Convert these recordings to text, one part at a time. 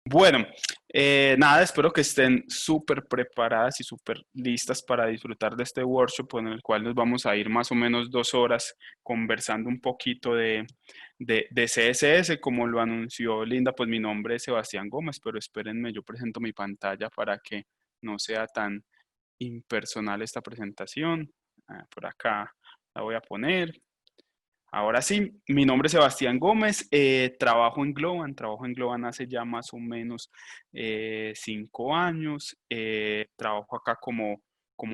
Bueno, nada, espero que estén súper preparadas y súper listas para disfrutar de este workshop en el cual nos vamos a ir más o menos 2 horas conversando un poquito de CSS. Como lo anunció Linda, pues mi nombre es Sebastián Gómez, pero espérenme, yo presento mi pantalla para que no sea tan impersonal esta presentación. Por acá la voy a poner. Ahora sí, mi nombre es Sebastián Gómez, trabajo en Globan hace ya más o menos 5 años. Trabajo acá como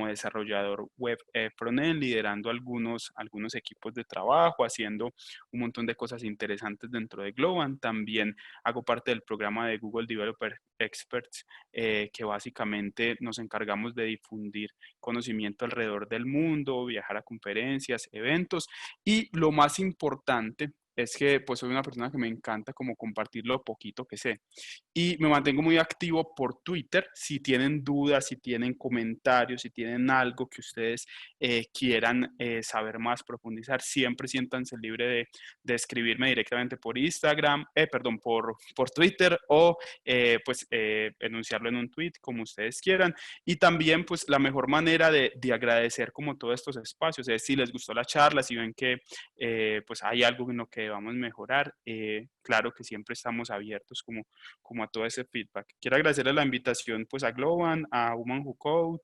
desarrollador web frontend, liderando algunos equipos de trabajo, haciendo un montón de cosas interesantes dentro de Globan. También hago parte del programa de Google Developer Experts, que básicamente nos encargamos de difundir conocimiento alrededor del mundo, viajar a conferencias, eventos y lo más importante es que pues soy una persona que me encanta como compartir lo poquito que sé. Y me mantengo muy activo por Twitter. Si tienen dudas, si tienen comentarios, si tienen algo que ustedes quieran saber más, profundizar, siempre siéntanse libre de escribirme directamente por Instagram, perdón, por Twitter o enunciarlo en un tweet, como ustedes quieran. Y también, pues, la mejor manera de agradecer como todos estos espacios es si les gustó la charla, si ven que pues hay algo en lo que debamos mejorar. Claro que siempre estamos abiertos como a todo ese feedback. Quiero agradecerle la invitación pues a Globan, a Women Who Code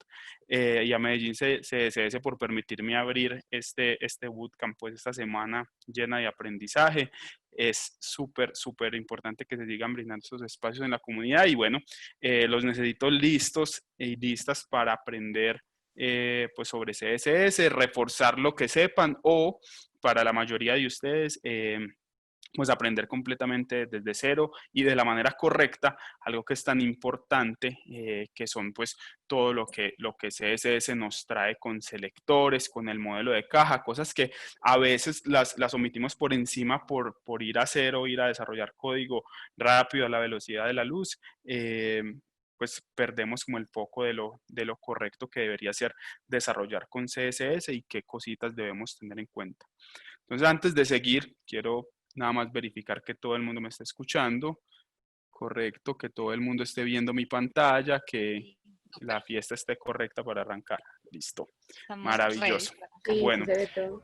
y a Medellín CSS por permitirme abrir este bootcamp pues esta semana llena de aprendizaje. Es súper importante que se sigan brindando estos espacios en la comunidad y bueno, los necesito listos y listas para aprender pues sobre CSS, reforzar lo que sepan o para la mayoría de ustedes pues aprender completamente desde cero y de la manera correcta, algo que es tan importante, que son pues todo lo que CSS nos trae con selectores, con el modelo de caja, cosas que a veces las omitimos por encima por ir a cero, ir a desarrollar código rápido a la velocidad de la luz. Pues perdemos como el foco de lo correcto que debería ser desarrollar con CSS y qué cositas debemos tener en cuenta. Entonces, antes de seguir, quiero nada más verificar que todo el mundo me está escuchando. Correcto, que todo el mundo esté viendo mi pantalla, que Súper, la fiesta esté correcta para arrancar. Listo. estamos ready Maravilloso. para arrancar. Sí, sí Bueno, se ve todo.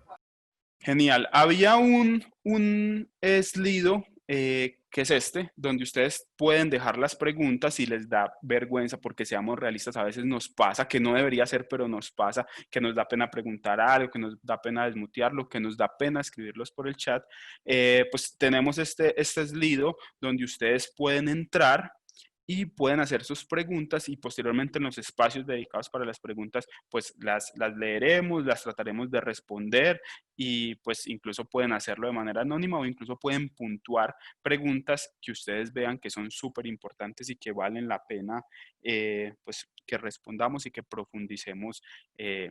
genial. Había un Slido, que es este, donde ustedes pueden dejar las preguntas si les da vergüenza, porque seamos realistas, a veces nos pasa, que no debería ser, pero nos pasa, que nos da pena preguntar algo, que nos da pena desmutearlo, que nos da pena escribirlos por el chat. Pues tenemos este Slido donde ustedes pueden entrar y pueden hacer sus preguntas y posteriormente en los espacios dedicados para las preguntas, pues las leeremos, las trataremos de responder y pues incluso pueden hacerlo de manera anónima o incluso pueden puntuar preguntas que ustedes vean que son súper importantes y que valen la pena pues que respondamos y que profundicemos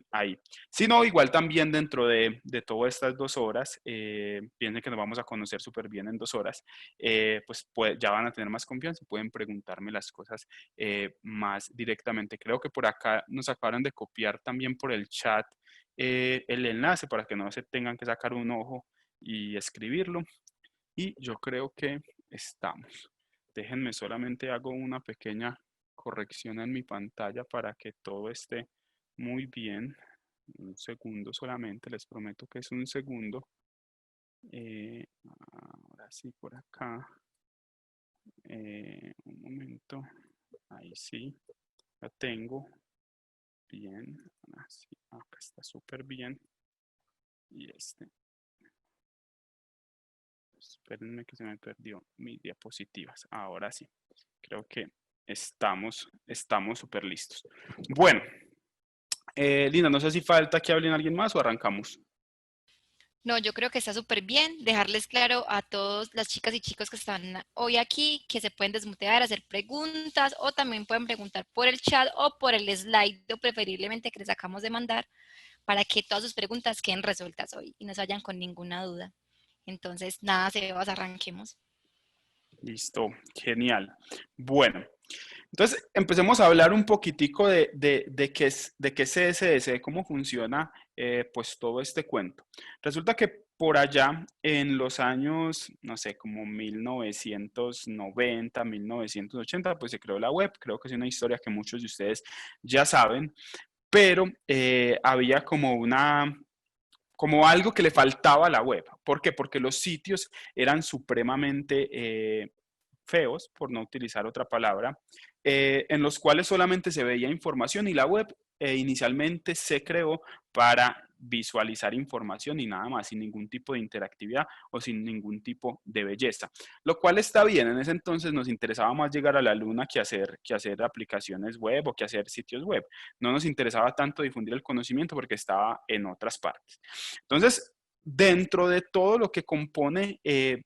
ahí. Si no, igual también dentro de todas estas 2 horas, piensen que nos vamos a conocer súper bien en 2 horas, pues ya van a tener más confianza y pueden preguntarme las cosas más directamente. Creo que por acá nos acabaron de copiar también por el chat el enlace para que no se tengan que sacar un ojo y escribirlo. Y yo creo que estamos. Déjenme solamente hago una pequeña corrección en mi pantalla para que todo esté muy bien. Un segundo solamente, les prometo que es un segundo. Ahora sí, por acá. Un momento. Ahí sí, la tengo. Bien. Así, acá está súper bien. Y espérenme que se me perdió mis diapositivas. Ahora sí, creo que estamos súper listos. Bueno, Lina, no sé si falta que hablen alguien más o arrancamos. No, yo creo que está súper bien dejarles claro a todas las chicas y chicos que están hoy aquí que se pueden desmutear, hacer preguntas o también pueden preguntar por el chat o por el slide, o preferiblemente que les acabamos de mandar para que todas sus preguntas queden resueltas hoy y no se vayan con ninguna duda. Entonces, nada, Sebas, arranquemos. Listo, genial. Bueno, entonces empecemos a hablar un poquitico de qué es CSS, de cómo funciona pues todo este cuento. Resulta que por allá en los años, no sé, como 1990, 1980, pues se creó la web. Creo que es una historia que muchos de ustedes ya saben, pero había como algo que le faltaba a la web. ¿Por qué? Porque los sitios eran supremamente feos, por no utilizar otra palabra, en los cuales solamente se veía información y la web inicialmente se creó para visualizar información y nada más, sin ningún tipo de interactividad o sin ningún tipo de belleza. Lo cual está bien, en ese entonces nos interesaba más llegar a la luna que hacer aplicaciones web o que hacer sitios web. No nos interesaba tanto difundir el conocimiento porque estaba en otras partes. Entonces, dentro de todo lo que compone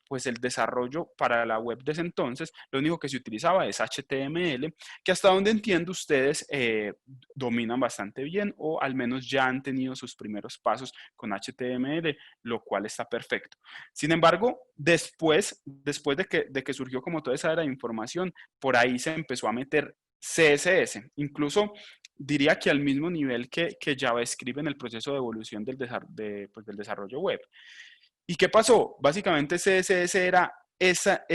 pues el desarrollo para la web de ese entonces, lo único que se utilizaba es HTML, que hasta donde entiendo ustedes dominan bastante bien o al menos ya han tenido sus primeros pasos con HTML, lo cual está perfecto. Sin embargo, después de que surgió como toda esa era de información, por ahí se empezó a meter CSS. Incluso diría que al mismo nivel que JavaScript en el proceso de evolución pues, del desarrollo web. ¿Y qué pasó? Básicamente CSS era esa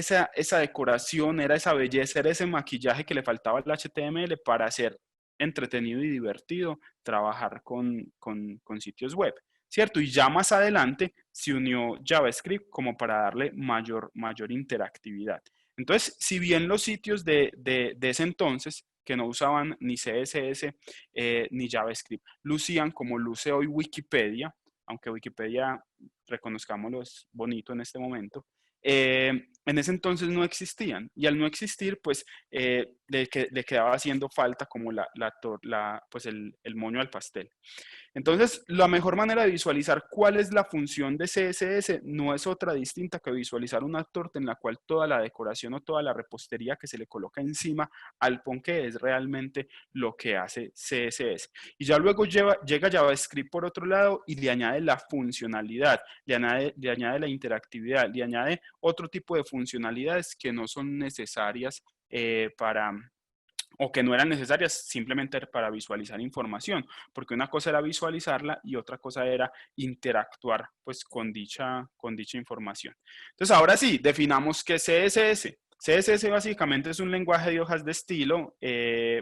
decoración, era esa belleza, era ese maquillaje que le faltaba al HTML para hacer entretenido y divertido trabajar con sitios web, ¿cierto? Y ya más adelante se unió JavaScript como para darle mayor interactividad. Entonces, si bien los sitios de ese entonces, que no usaban ni CSS ni JavaScript, lucían como luce hoy Wikipedia, aunque Wikipedia, reconozcámoslo, es bonito en este momento, en ese entonces no existían. Y al no existir, pues le quedaba haciendo falta como pues el moño al pastel. Entonces, la mejor manera de visualizar cuál es la función de CSS no es otra distinta que visualizar una torta en la cual toda la decoración o toda la repostería que se le coloca encima al ponqué es realmente lo que hace CSS. Y ya luego llega JavaScript por otro lado y le añade la funcionalidad, le añade la interactividad, le añade otro tipo de funcionalidades que no son necesarias o que no eran necesarias simplemente para visualizar información, porque una cosa era visualizarla y otra cosa era interactuar pues con dicha información. Entonces ahora sí, definamos qué es CSS. CSS básicamente es un lenguaje de hojas de estilo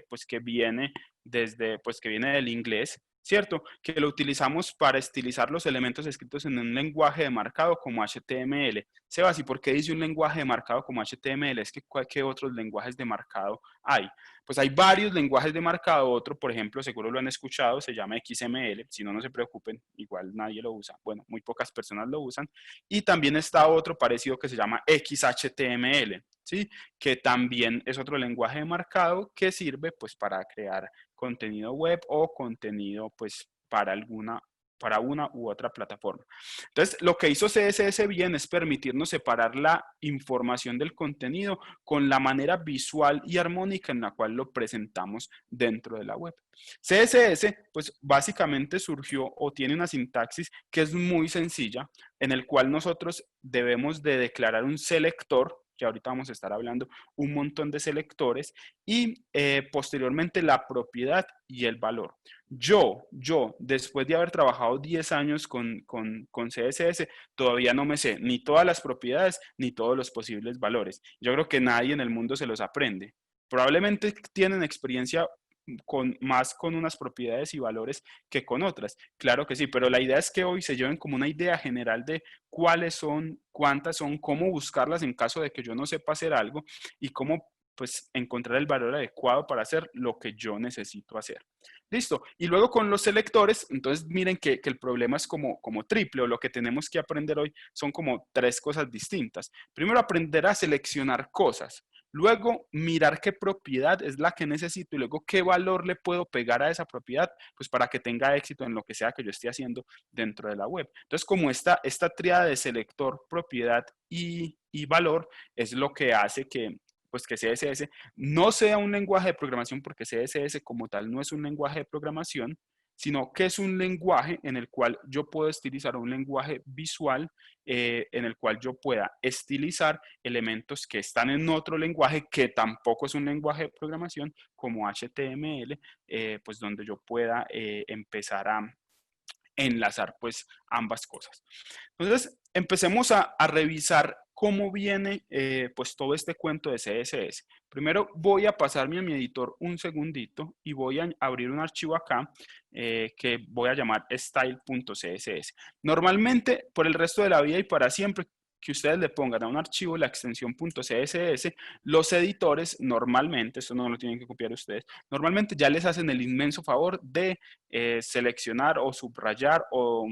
pues que viene del inglés, ¿cierto? Que lo utilizamos para estilizar los elementos escritos en un lenguaje de marcado como HTML. Sebas, ¿y por qué dice un lenguaje de marcado como HTML? Es que ¿qué otros lenguajes de marcado hay? Pues hay varios lenguajes de marcado, otro, por ejemplo, seguro lo han escuchado, se llama XML, si no, no se preocupen, igual nadie lo usa, bueno, muy pocas personas lo usan, y también está otro parecido que se llama XHTML, ¿sí? Que también es otro lenguaje de marcado que sirve pues para crear contenido web o contenido pues para una u otra plataforma. Entonces, lo que hizo CSS bien es permitirnos separar la información del contenido con la manera visual y armónica en la cual lo presentamos dentro de la web. CSS, pues básicamente surgió o tiene una sintaxis que es muy sencilla, en el cual nosotros debemos de declarar un selector, que ahorita vamos a estar hablando un montón de selectores, y posteriormente la propiedad y el valor. Después de haber trabajado 10 años con CSS, todavía no me sé ni todas las propiedades ni todos los posibles valores. Yo creo que nadie en el mundo se los aprende. Probablemente tienen experiencia más con unas propiedades y valores que con otras. Claro que sí, pero la idea es que hoy se lleven como una idea general de cuáles son, cuántas son, cómo buscarlas en caso de que yo no sepa hacer algo y cómo pues encontrar el valor adecuado para hacer lo que yo necesito hacer. Listo. Y luego con los selectores, entonces miren que el problema es como triple, o lo que tenemos que aprender hoy son como tres cosas distintas. Primero, aprender a seleccionar cosas. Luego, mirar qué propiedad es la que necesito y luego qué valor le puedo pegar a esa propiedad, pues para que tenga éxito en lo que sea que yo esté haciendo dentro de la web. Entonces, como esta tríada de selector, propiedad y valor es lo que hace pues que CSS no sea un lenguaje de programación, porque CSS como tal no es un lenguaje de programación, sino que es un lenguaje en el cual yo puedo estilizar, un lenguaje visual en el cual yo pueda estilizar elementos que están en otro lenguaje que tampoco es un lenguaje de programación como HTML, pues donde yo pueda empezar enlazar pues ambas cosas. Entonces, empecemos a revisar cómo viene pues todo este cuento de CSS. Primero voy a pasarme a mi editor un segundito y voy a abrir un archivo acá que voy a llamar style.css. Normalmente, por el resto de la vida y para siempre, que ustedes le pongan a un archivo la extensión .css, los editores normalmente, esto no lo tienen que copiar ustedes, normalmente ya les hacen el inmenso favor de seleccionar o subrayar o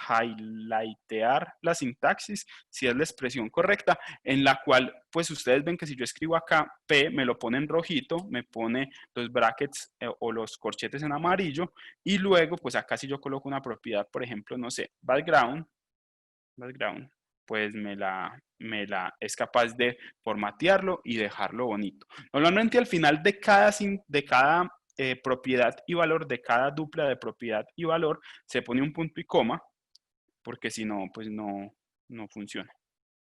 highlightear la sintaxis, si es la expresión correcta, en la cual, pues ustedes ven que si yo escribo acá P, me lo pone en rojito, me pone los brackets o los corchetes en amarillo, y luego, pues acá si yo coloco una propiedad, por ejemplo, no sé, background, pues es capaz de formatearlo y dejarlo bonito. Normalmente al final de cada propiedad y valor, de cada dupla de propiedad y valor, se pone un punto y coma, porque si no, pues no funciona.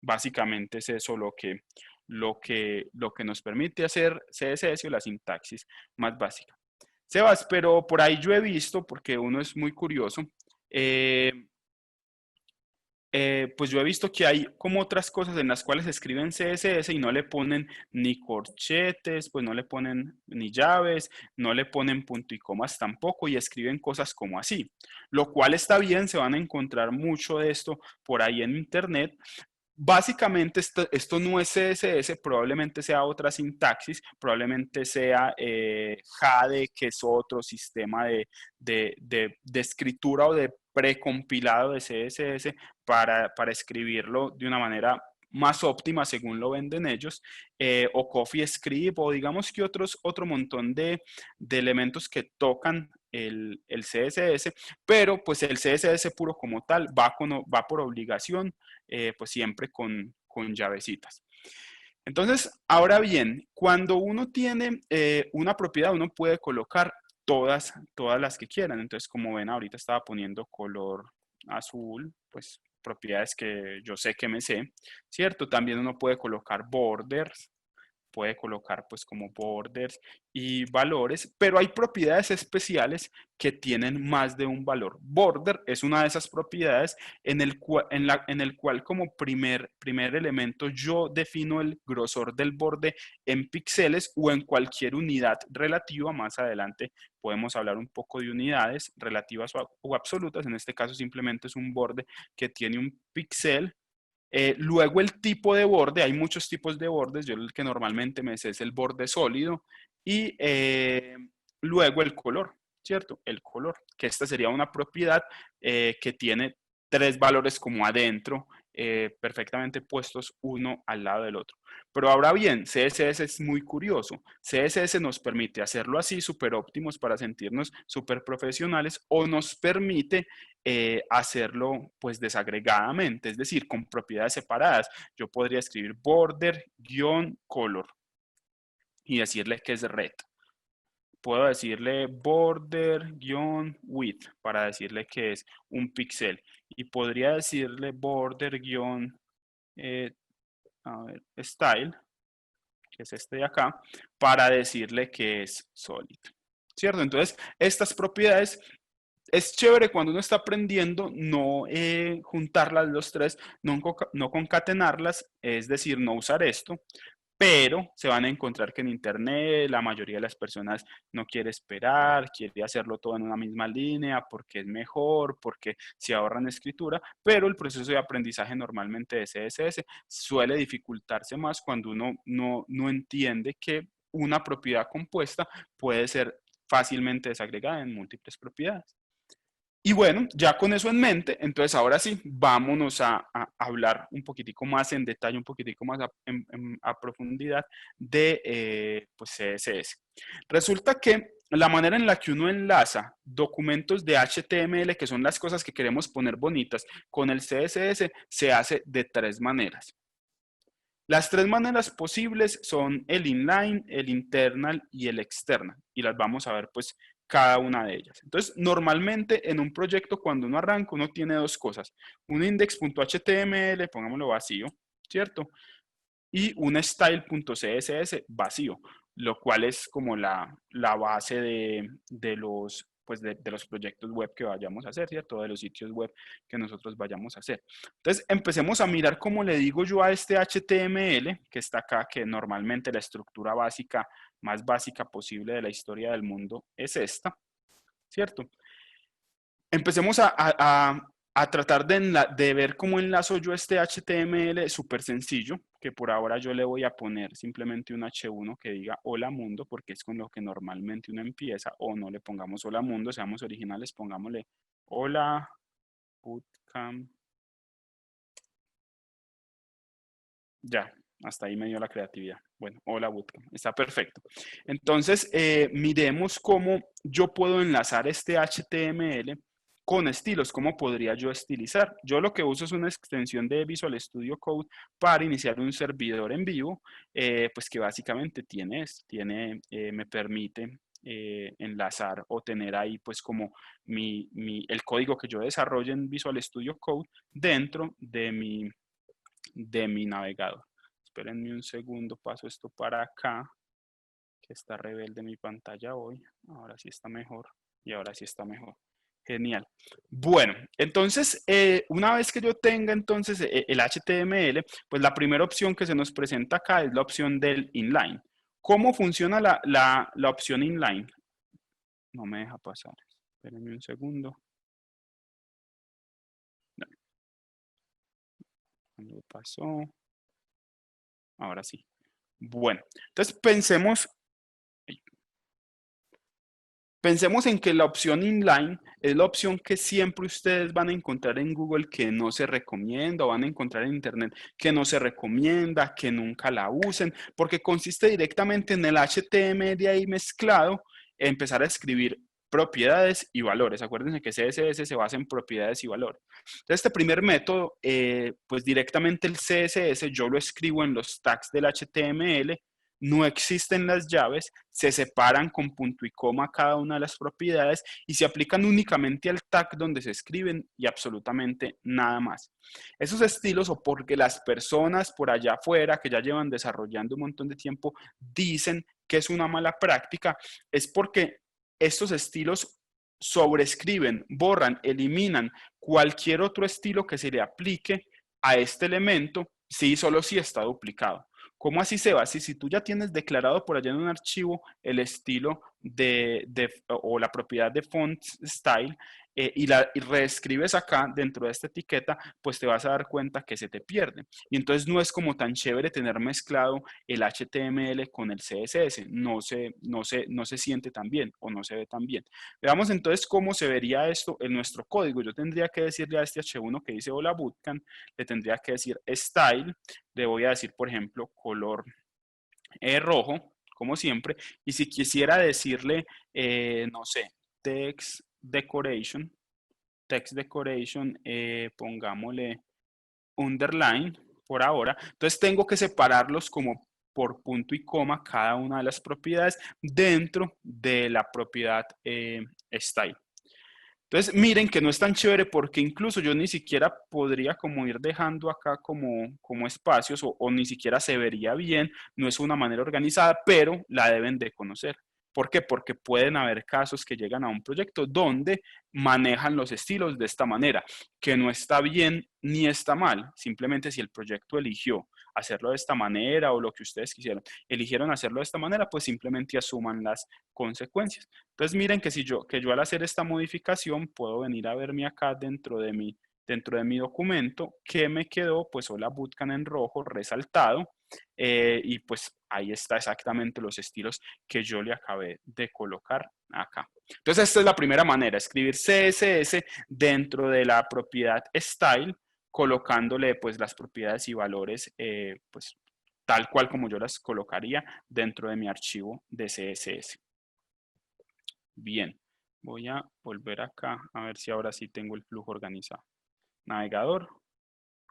Básicamente es eso lo que nos permite hacer CSS o la sintaxis más básica. Sebas, pero por ahí yo he visto, porque uno es muy curioso, pues yo he visto que hay como otras cosas en las cuales escriben CSS y no le ponen ni corchetes, pues no le ponen ni llaves, no le ponen punto y comas tampoco y escriben cosas como así, lo cual está bien, se van a encontrar mucho de esto por ahí en internet. Básicamente esto no es CSS, probablemente sea otra sintaxis, probablemente sea Jade, que es otro sistema de escritura o de precompilado de CSS para escribirlo de una manera más óptima según lo venden ellos, o CoffeeScript, o digamos que otro montón de elementos que tocan el CSS, pero pues el CSS puro como tal va por obligación, pues siempre con llavecitas. Entonces, ahora bien, cuando uno tiene una propiedad, uno puede colocar todas las que quieran. Entonces, como ven, ahorita estaba poniendo color azul, pues propiedades que yo sé que me sé, ¿cierto? También uno puede colocar borders, puede colocar pues como borders y valores, pero hay propiedades especiales que tienen más de un valor. Border es una de esas propiedades en el cual como primer elemento yo defino el grosor del borde en píxeles o en cualquier unidad relativa. Más adelante podemos hablar un poco de unidades relativas o absolutas. En este caso simplemente es un borde que tiene un píxel. Luego el tipo de borde, hay muchos tipos de bordes, yo el que normalmente me sé es el borde sólido y luego el color, ¿cierto? El color, que esta sería una propiedad que tiene tres valores como adentro, perfectamente puestos uno al lado del otro. Pero ahora bien, CSS es muy curioso. CSS nos permite hacerlo así, súper óptimos para sentirnos súper profesionales, o nos permite hacerlo pues desagregadamente, es decir, con propiedades separadas. Yo podría escribir border-color y decirle que es red. Puedo decirle border-width para decirle que es un píxel. Y podría decirle border-style, que es este de acá, para decirle que es solid. ¿Cierto? Entonces, estas propiedades es chévere cuando uno está aprendiendo no juntarlas los tres, no concatenarlas, es decir, no usar esto, pero se van a encontrar que en Internet la mayoría de las personas no quiere esperar, quiere hacerlo todo en una misma línea porque es mejor, porque se ahorran escritura, pero el proceso de aprendizaje normalmente de CSS suele dificultarse más cuando uno no entiende que una propiedad compuesta puede ser fácilmente desagregada en múltiples propiedades. Y bueno, ya con eso en mente, entonces ahora sí, vámonos a hablar un poquitico más en detalle, un poquitico más a profundidad de pues CSS. Resulta que la manera en la que uno enlaza documentos de HTML, que son las cosas que queremos poner bonitas, con el CSS, se hace de tres maneras. Las tres maneras posibles son el inline, el internal y el external. Y las vamos a ver pues cada una de ellas. Entonces, normalmente en un proyecto cuando uno arranca, uno tiene dos cosas. Un index.html, pongámoslo vacío, ¿cierto? Y un style.css vacío, lo cual es como la base de los pues de los proyectos web que vayamos a hacer, ¿cierto? De los sitios web que nosotros vayamos a hacer. Entonces, empecemos a mirar cómo le digo yo a este HTML, que está acá, que normalmente la estructura básica, más básica posible de la historia del mundo es esta, ¿cierto? Empecemos a tratar de ver cómo enlazo yo este HTML súper sencillo, que por ahora yo le voy a poner simplemente un H1 que diga hola mundo, porque es con lo que normalmente uno empieza, o no le pongamos hola mundo, seamos originales, pongámosle hola bootcamp. Ya, hasta ahí me dio la creatividad. Bueno, hola bootcamp, está perfecto. Entonces, miremos cómo yo puedo enlazar este HTML con estilos, cómo podría yo estilizar. Yo lo que uso es una extensión de Visual Studio Code para iniciar un servidor en vivo, pues que básicamente me permite enlazar o tener ahí pues como el código que yo desarrollo en Visual Studio Code dentro de mi navegador. Espérenme un segundo, paso esto para acá, que está rebelde mi pantalla hoy. Ahora sí está mejor y ahora sí está mejor. Genial. Bueno, entonces, una vez que yo tenga entonces el HTML, pues la primera opción que se nos presenta acá es la opción del inline. ¿Cómo funciona la opción inline? No me deja pasar. Espérenme un segundo. No. ¿Cuándo pasó? Ahora sí. Bueno, entonces pensemos en que la opción inline es la opción que siempre ustedes van a encontrar en Google que no se recomienda o van a encontrar en Internet que no se recomienda, que nunca la usen, porque consiste directamente en el HTML ahí mezclado, empezar a escribir propiedades y valores. Acuérdense que CSS se basa en propiedades y valores. Entonces, este primer método, pues directamente el CSS yo lo escribo en los tags del HTML, no existen las llaves, se separan con punto y coma cada una de las propiedades y se aplican únicamente al tag donde se escriben y absolutamente nada más. Esos estilos, o porque las personas por allá afuera que ya llevan desarrollando un montón de tiempo dicen que es una mala práctica, es porque estos estilos sobrescriben, borran, eliminan cualquier otro estilo que se le aplique a este elemento, sí, solo si está duplicado. ¿Cómo así se va? Si tú ya tienes declarado por allá en un archivo el estilo o la propiedad de font style y reescribes acá dentro de esta etiqueta, pues te vas a dar cuenta que se te pierde. Y entonces no es como tan chévere tener mezclado el HTML con el CSS. No se siente tan bien o no se ve tan bien. Veamos entonces cómo se vería esto en nuestro código. Yo tendría que decirle a este H1 que dice hola bootcamp, le tendría que decir style, le voy a decir, por ejemplo, color rojo, como siempre, y si quisiera decirle, no sé, text decoration, pongámosle underline por ahora, entonces tengo que separarlos como por punto y coma cada una de las propiedades dentro de la propiedad style. Entonces, miren que no es tan chévere porque incluso yo ni siquiera podría como ir dejando acá como espacios o ni siquiera se vería bien, no es una manera organizada, pero la deben de conocer. ¿Por qué? Porque pueden haber casos que llegan a un proyecto donde manejan los estilos de esta manera, que no está bien ni está mal, simplemente si el proyecto eligió hacerlo de esta manera o lo que ustedes quisieron, eligieron hacerlo de esta manera, pues simplemente asuman las consecuencias. Entonces miren que que yo al hacer esta modificación puedo venir a verme acá dentro de mi documento que me quedó pues hola bootcamp en rojo resaltado y pues ahí está exactamente los estilos que yo le acabé de colocar acá. Entonces esta es la primera manera, escribir CSS dentro de la propiedad style colocándole pues las propiedades y valores pues tal cual como yo las colocaría dentro de mi archivo de CSS. Bien, voy a volver acá a ver si ahora sí tengo el flujo organizado. Navegador,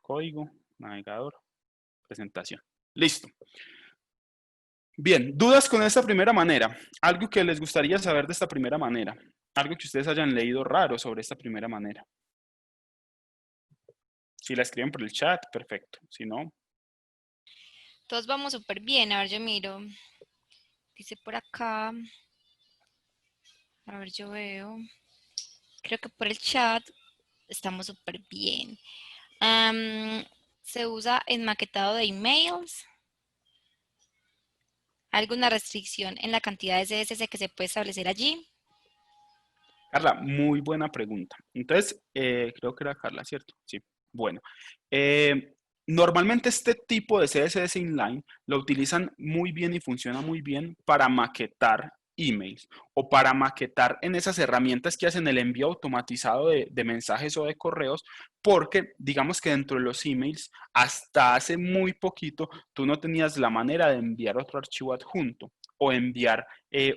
código, navegador, presentación. Listo. Bien, ¿dudas con esta primera manera? Algo que les gustaría saber de esta primera manera. Algo que ustedes hayan leído raro sobre esta primera manera. Si la escriben por el chat, perfecto. Si no, Todos vamos súper bien. A ver, yo miro. Dice por acá. A ver, yo veo. Creo que por el chat estamos súper bien. Am, Se usa en maquetado de emails. ¿Alguna restricción en la cantidad de CSS que se puede establecer allí? Carla, muy buena pregunta. Entonces, creo que era Carla, ¿cierto? Sí. Bueno, eh, normalmente este tipo de CSS inline lo utilizan muy bien y funciona muy bien para maquetar emails o para maquetar en esas herramientas que hacen el envío automatizado de mensajes o de correos, porque digamos que dentro de los emails, hasta hace muy poquito, tú no tenías la manera de enviar otro archivo adjunto o enviar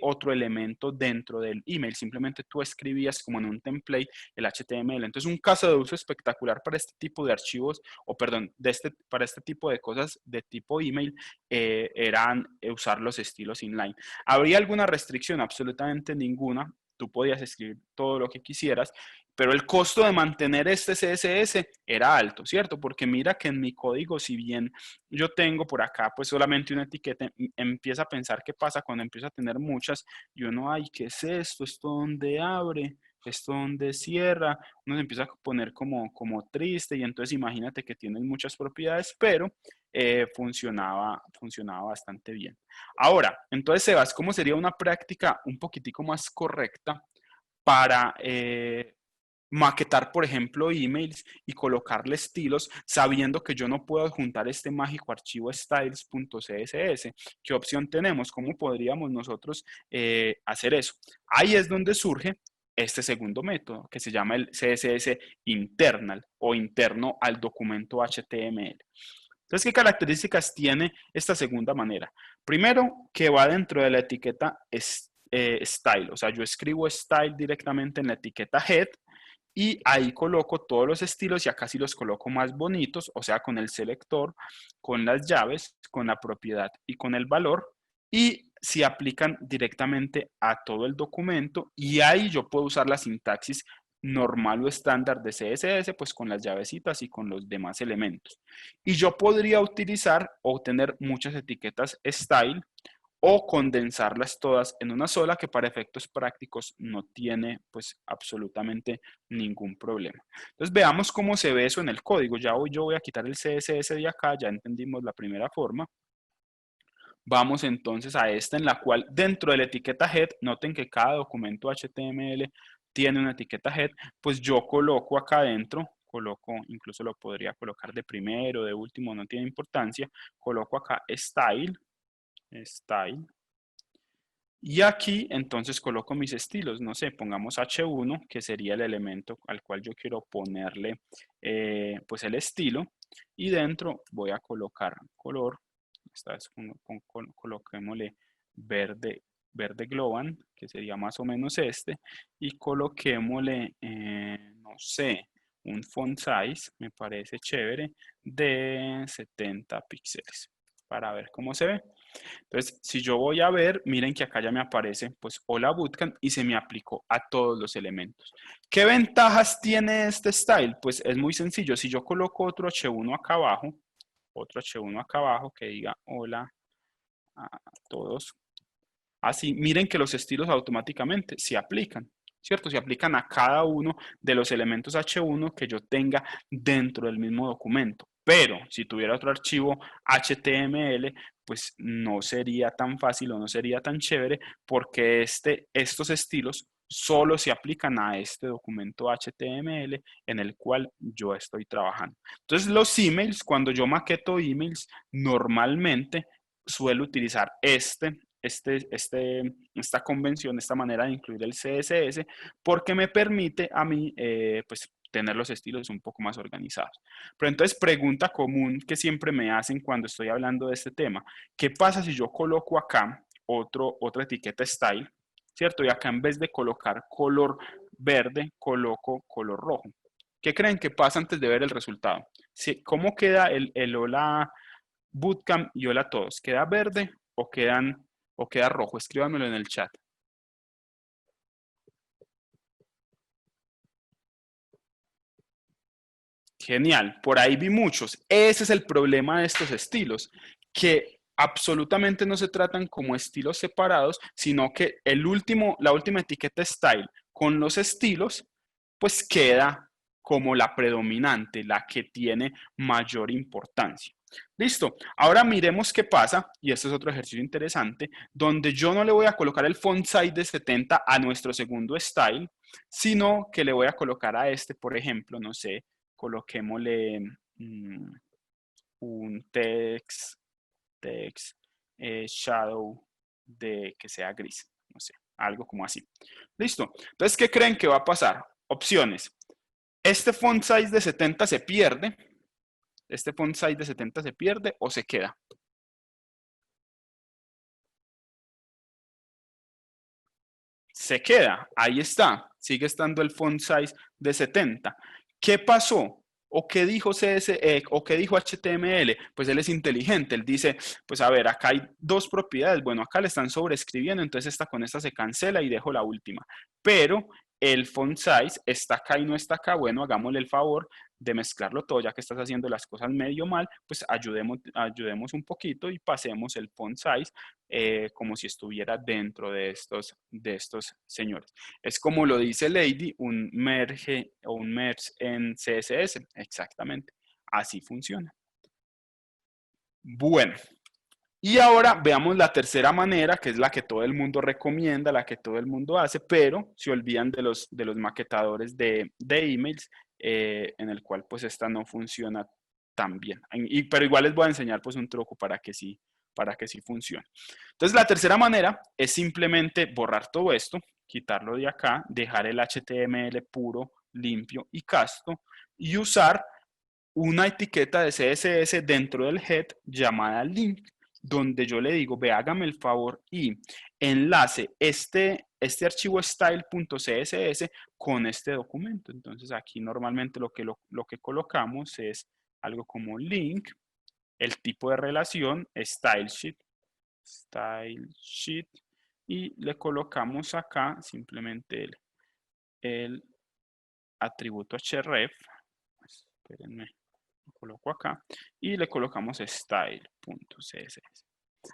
otro elemento dentro del email. Simplemente tú escribías como en un template el HTML. Entonces, un caso de uso espectacular para este tipo de archivos, o perdón, para este tipo de cosas de tipo email, eran usar los estilos inline. ¿Habría alguna restricción? Absolutamente ninguna. Tú podías escribir todo lo que quisieras, pero el costo de mantener este CSS era alto, ¿cierto? Porque mira que en mi código, si bien yo tengo por acá pues solamente una etiqueta, empieza a pensar qué pasa cuando empiezo a tener muchas y uno, ay, ¿qué es esto? ¿Esto dónde abre? ¿Esto dónde cierra? Uno se empieza a poner como triste y entonces imagínate que tienen muchas propiedades, pero funcionaba bastante bien. Ahora, entonces, Sebas, ¿cómo sería una práctica un poquitico más correcta para maquetar, por ejemplo, emails y colocarle estilos, sabiendo que yo no puedo adjuntar este mágico archivo styles.css? ¿Qué opción tenemos? ¿Cómo podríamos nosotros hacer eso? Ahí es donde surge este segundo método, que se llama el CSS internal o interno al documento HTML. Entonces, ¿qué características tiene esta segunda manera? Primero, que va dentro de la etiqueta style, o sea, yo escribo style directamente en la etiqueta head y ahí coloco todos los estilos y acá sí los coloco más bonitos, o sea, con el selector, con las llaves, con la propiedad y con el valor, y se aplican directamente a todo el documento y ahí yo puedo usar la sintaxis normal o estándar de CSS, pues con las llavecitas y con los demás elementos. Y yo podría utilizar o tener muchas etiquetas style o condensarlas todas en una sola que para efectos prácticos no tiene pues absolutamente ningún problema. Entonces veamos cómo se ve eso en el código. Yo voy a quitar el CSS de acá, ya entendimos la primera forma. Vamos entonces a esta en la cual dentro de la etiqueta head, noten que cada documento HTML tiene una etiqueta head, pues yo coloco acá adentro, incluso lo podría colocar de primero, de último, no tiene importancia, coloco acá style, y aquí entonces coloco mis estilos, no sé, pongamos H1, que sería el elemento al cual yo quiero ponerle pues el estilo, y dentro voy a colocar color, esta vez coloquémosle verde, verde Globan, que sería más o menos este, y coloquémosle, no sé, un font size, me parece chévere, de 70 píxeles, para ver cómo se ve. Entonces, si yo voy a ver, miren que acá ya me aparece, pues, Hola Bootcamp y se me aplicó a todos los elementos. ¿Qué ventajas tiene este style? Pues es muy sencillo. Si yo coloco otro H1 acá abajo que diga Hola a todos, así, miren que los estilos automáticamente se aplican, ¿cierto? Se aplican a cada uno de los elementos H1 que yo tenga dentro del mismo documento. Pero si tuviera otro archivo HTML, pues no sería tan fácil o no sería tan chévere porque estos estilos solo se aplican a este documento HTML en el cual yo estoy trabajando. Entonces los emails, cuando yo maqueto emails, normalmente suelo utilizar esta convención, esta manera de incluir el CSS, porque me permite a mí, pues, tener los estilos un poco más organizados. Pero entonces, pregunta común que siempre me hacen cuando estoy hablando de este tema, ¿qué pasa si yo coloco acá otra etiqueta style, ¿cierto? Y acá en vez de colocar color verde, coloco color rojo. ¿Qué creen que pasa antes de ver el resultado? ¿Cómo queda el hola Bootcamp y hola a todos? ¿Queda verde o queda rojo? Escríbanmelo en el chat. Genial, por ahí vi muchos. Ese es el problema de estos estilos, que absolutamente no se tratan como estilos separados, sino que la última etiqueta style con los estilos, pues queda como la predominante, la que tiene mayor importancia. Listo. Ahora miremos qué pasa, y este es otro ejercicio interesante, donde yo no le voy a colocar el font size de 70 a nuestro segundo style, sino que le voy a colocar a este, por ejemplo, no sé, coloquémosle un text shadow de que sea gris, no sé, algo como así. Listo. Entonces, ¿qué creen que va a pasar? Opciones. Este font size de 70 se pierde. Este font size de 70 se pierde o se queda. Se queda, ahí está, sigue estando el font size de 70. ¿Qué pasó? ¿O qué dijo o qué dijo HTML? Pues él es inteligente, él dice, pues a ver, acá hay dos propiedades, bueno, acá le están sobreescribiendo, entonces esta con esta se cancela y dejo la última. Pero el font size está acá y no está acá, bueno, hagámosle el favor de mezclarlo todo, ya que estás haciendo las cosas medio mal, pues ayudemos un poquito y pasemos el font size como si estuviera dentro de estos señores. Es como lo dice Lady, un merge o un merge en CSS, exactamente, así funciona. Bueno, y ahora veamos la tercera manera, que es la que todo el mundo recomienda, la que todo el mundo hace, pero se olvidan de los maquetadores de emails, en el cual pues esta no funciona tan bien. Pero igual les voy a enseñar pues un truco para que sí funcione. Entonces la tercera manera es simplemente borrar todo esto, quitarlo de acá, dejar el HTML puro, limpio y casto y usar una etiqueta de CSS dentro del head llamada link, donde yo le digo, ve, hágame el favor y enlace este archivo style.css con este documento. Entonces aquí normalmente lo que colocamos es algo como link, el tipo de relación, style sheet, y le colocamos acá simplemente el atributo href, espérenme, lo coloco acá, y le colocamos style.css.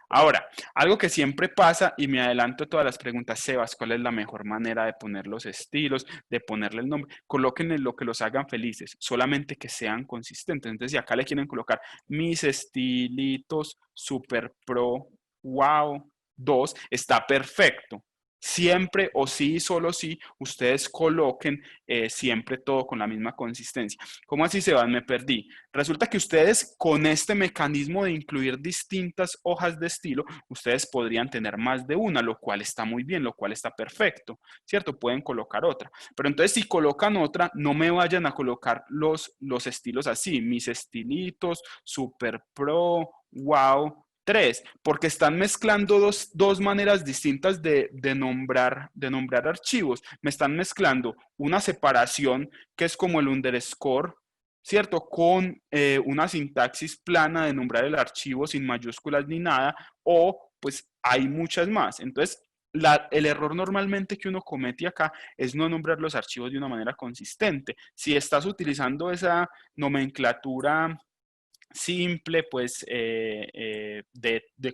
Ahora, algo que siempre pasa, y me adelanto a todas las preguntas, Sebas, ¿cuál es la mejor manera de poner los estilos, de ponerle el nombre? Coloquen lo que los hagan felices, solamente que sean consistentes. Entonces, si acá le quieren colocar mis estilitos super pro, wow, 2, está perfecto. Siempre o sí, solo sí, ustedes coloquen siempre todo con la misma consistencia. ¿Cómo así, Sebas? Me perdí. Resulta que ustedes con este mecanismo de incluir distintas hojas de estilo, ustedes podrían tener más de una, lo cual está muy bien, lo cual está perfecto, ¿cierto? Pueden colocar otra. Pero entonces si colocan otra, no me vayan a colocar los estilos así, mis estilitos, super pro, wow, 3, porque están mezclando dos maneras distintas de nombrar archivos. Me están mezclando una separación que es como el underscore, ¿cierto? Con una sintaxis plana de nombrar el archivo sin mayúsculas ni nada, o pues hay muchas más. Entonces, el error normalmente que uno comete acá es no nombrar los archivos de una manera consistente. Si estás utilizando esa nomenclatura simple, pues de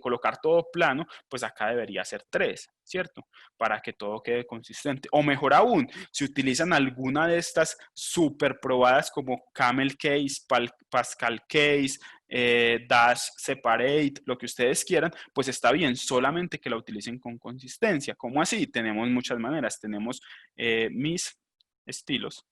colocar todo plano, pues acá debería ser 3, ¿cierto? Para que todo quede consistente. O mejor aún, si utilizan alguna de estas súper probadas como Camel Case, Pascal Case, Dash Separate, lo que ustedes quieran, pues está bien, solamente que la utilicen con consistencia. ¿Cómo así? Tenemos muchas maneras. Tenemos mis estilos.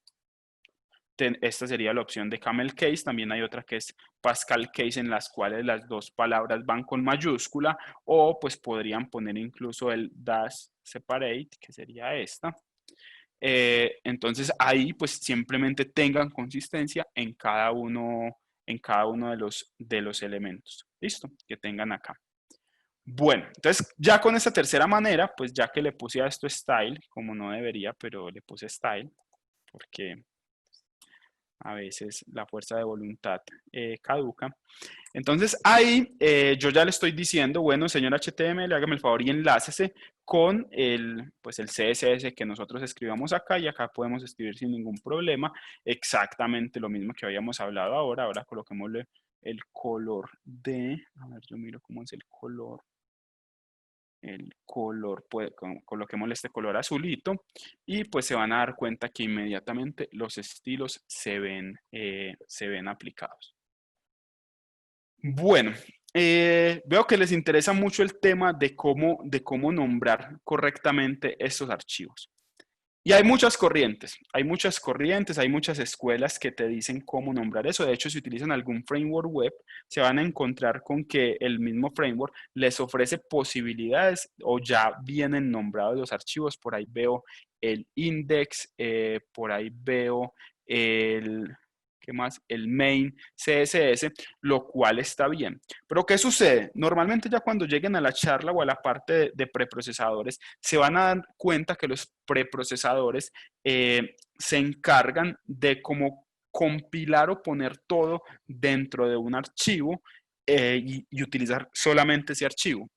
Esta sería la opción de Camel Case. También hay otra que es Pascal Case, en las cuales las dos palabras van con mayúscula, o pues podrían poner incluso el dash separate, que sería esta. Entonces ahí pues simplemente tengan consistencia en cada uno de los elementos. ¿Listo? Que tengan acá. Bueno, entonces ya con esta tercera manera, pues ya que le puse a esto style, como no debería, pero le puse style, porque a veces la fuerza de voluntad caduca. Entonces ahí yo ya le estoy diciendo, bueno, señor HTML, hágame el favor y enlácese con pues el CSS que nosotros escribamos acá, y acá podemos escribir sin ningún problema exactamente lo mismo que habíamos hablado ahora. Ahora coloquémosle el color de, a ver, yo miro cómo es el color, pues coloquémosle este color azulito y pues se van a dar cuenta que inmediatamente los estilos se ven aplicados. Bueno, veo que les interesa mucho el tema de cómo nombrar correctamente estos archivos. Y hay muchas corrientes, hay muchas escuelas que te dicen cómo nombrar eso. De hecho, si utilizan algún framework web, se van a encontrar con que el mismo framework les ofrece posibilidades o ya vienen nombrados los archivos. Por ahí veo el index, por ahí veo el, ¿qué más? El main CSS, lo cual está bien. Pero ¿qué sucede? Normalmente ya cuando lleguen a la charla o a la parte de preprocesadores, se van a dar cuenta que los preprocesadores se encargan de cómo compilar o poner todo dentro de un archivo y utilizar solamente ese archivo.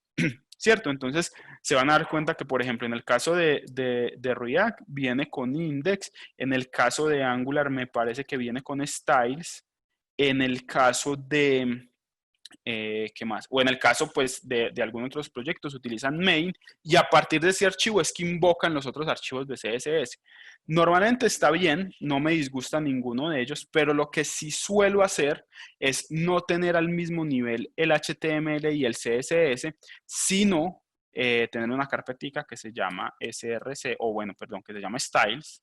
¿Cierto? Entonces se van a dar cuenta que, por ejemplo, en el caso de React viene con index, en el caso de Angular me parece que viene con styles, en el caso de, ¿qué más? O en el caso, pues, de algunos otros proyectos utilizan main y a partir de ese archivo es que invocan los otros archivos de CSS. Normalmente está bien, no me disgusta ninguno de ellos, pero lo que sí suelo hacer es no tener al mismo nivel el HTML y el CSS, sino tener una carpetica que se llama src, o bueno, perdón, que se llama styles,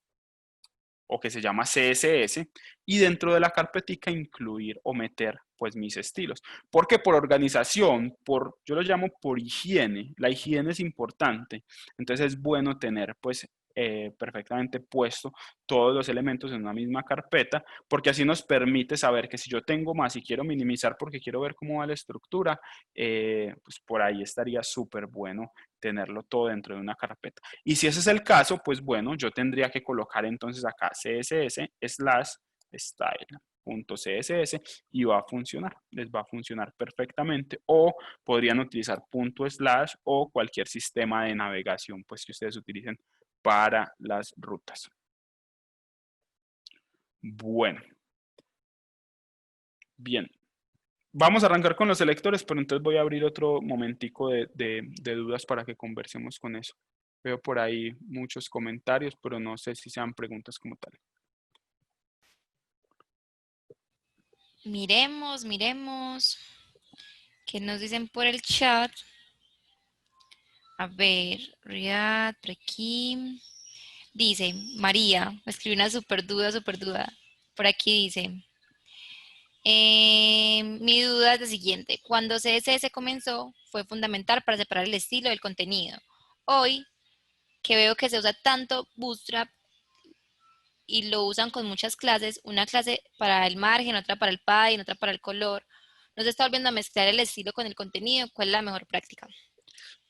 o que se llama CSS, y dentro de la carpetica incluir o meter pues mis estilos. Porque por organización, yo lo llamo por higiene, la higiene es importante, entonces es bueno tener pues perfectamente puesto todos los elementos en una misma carpeta, porque así nos permite saber que si yo tengo más y quiero minimizar porque quiero ver cómo va la estructura, pues por ahí estaría súper bueno tenerlo todo dentro de una carpeta. Y si ese es el caso, pues bueno, yo tendría que colocar entonces acá css slash style.css y va a funcionar, les va a funcionar perfectamente. O podrían utilizar punto slash o cualquier sistema de navegación pues que ustedes utilicen para las rutas. Bueno, bien. Vamos a arrancar con los selectores, pero entonces voy a abrir otro momentico de dudas para que conversemos con eso. Veo por ahí muchos comentarios, pero no sé si sean preguntas como tal. Miremos. ¿Qué nos dicen por el chat? A ver, Riyad, por aquí. Dice, María, me escribió una super duda. Por aquí dice, mi duda es la siguiente. Cuando CSS comenzó, fue fundamental para separar el estilo del contenido. Hoy, que veo que se usa tanto Bootstrap y lo usan con muchas clases, una clase para el margen, otra para el padding, otra para el color, no se está volviendo a mezclar el estilo con el contenido. ¿Cuál es la mejor práctica?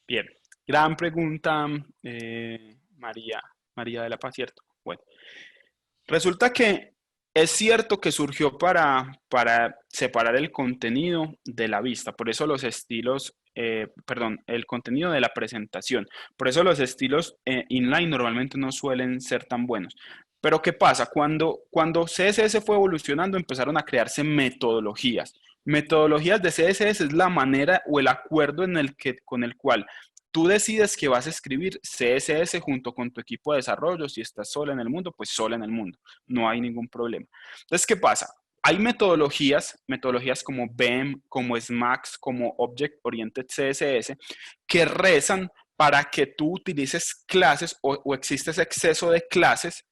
Bien, gran pregunta, María de la Paz, ¿cierto? Bueno, resulta que es cierto que surgió para separar el contenido de la vista, por eso los estilos, perdón, el contenido de la presentación, por eso los estilos inline normalmente no suelen ser tan buenos. Pero ¿qué pasa? Cuando CSS fue evolucionando empezaron a crearse metodologías. Metodologías de CSS es la manera o el acuerdo con el cual tú decides que vas a escribir CSS junto con tu equipo de desarrollo. Si estás sola en el mundo, pues sola en el mundo. No hay ningún problema. Entonces, ¿qué pasa? Hay metodologías como BEM, como SMAX, como Object Oriented CSS, que rezan para que tú utilices clases o existe ese exceso de clases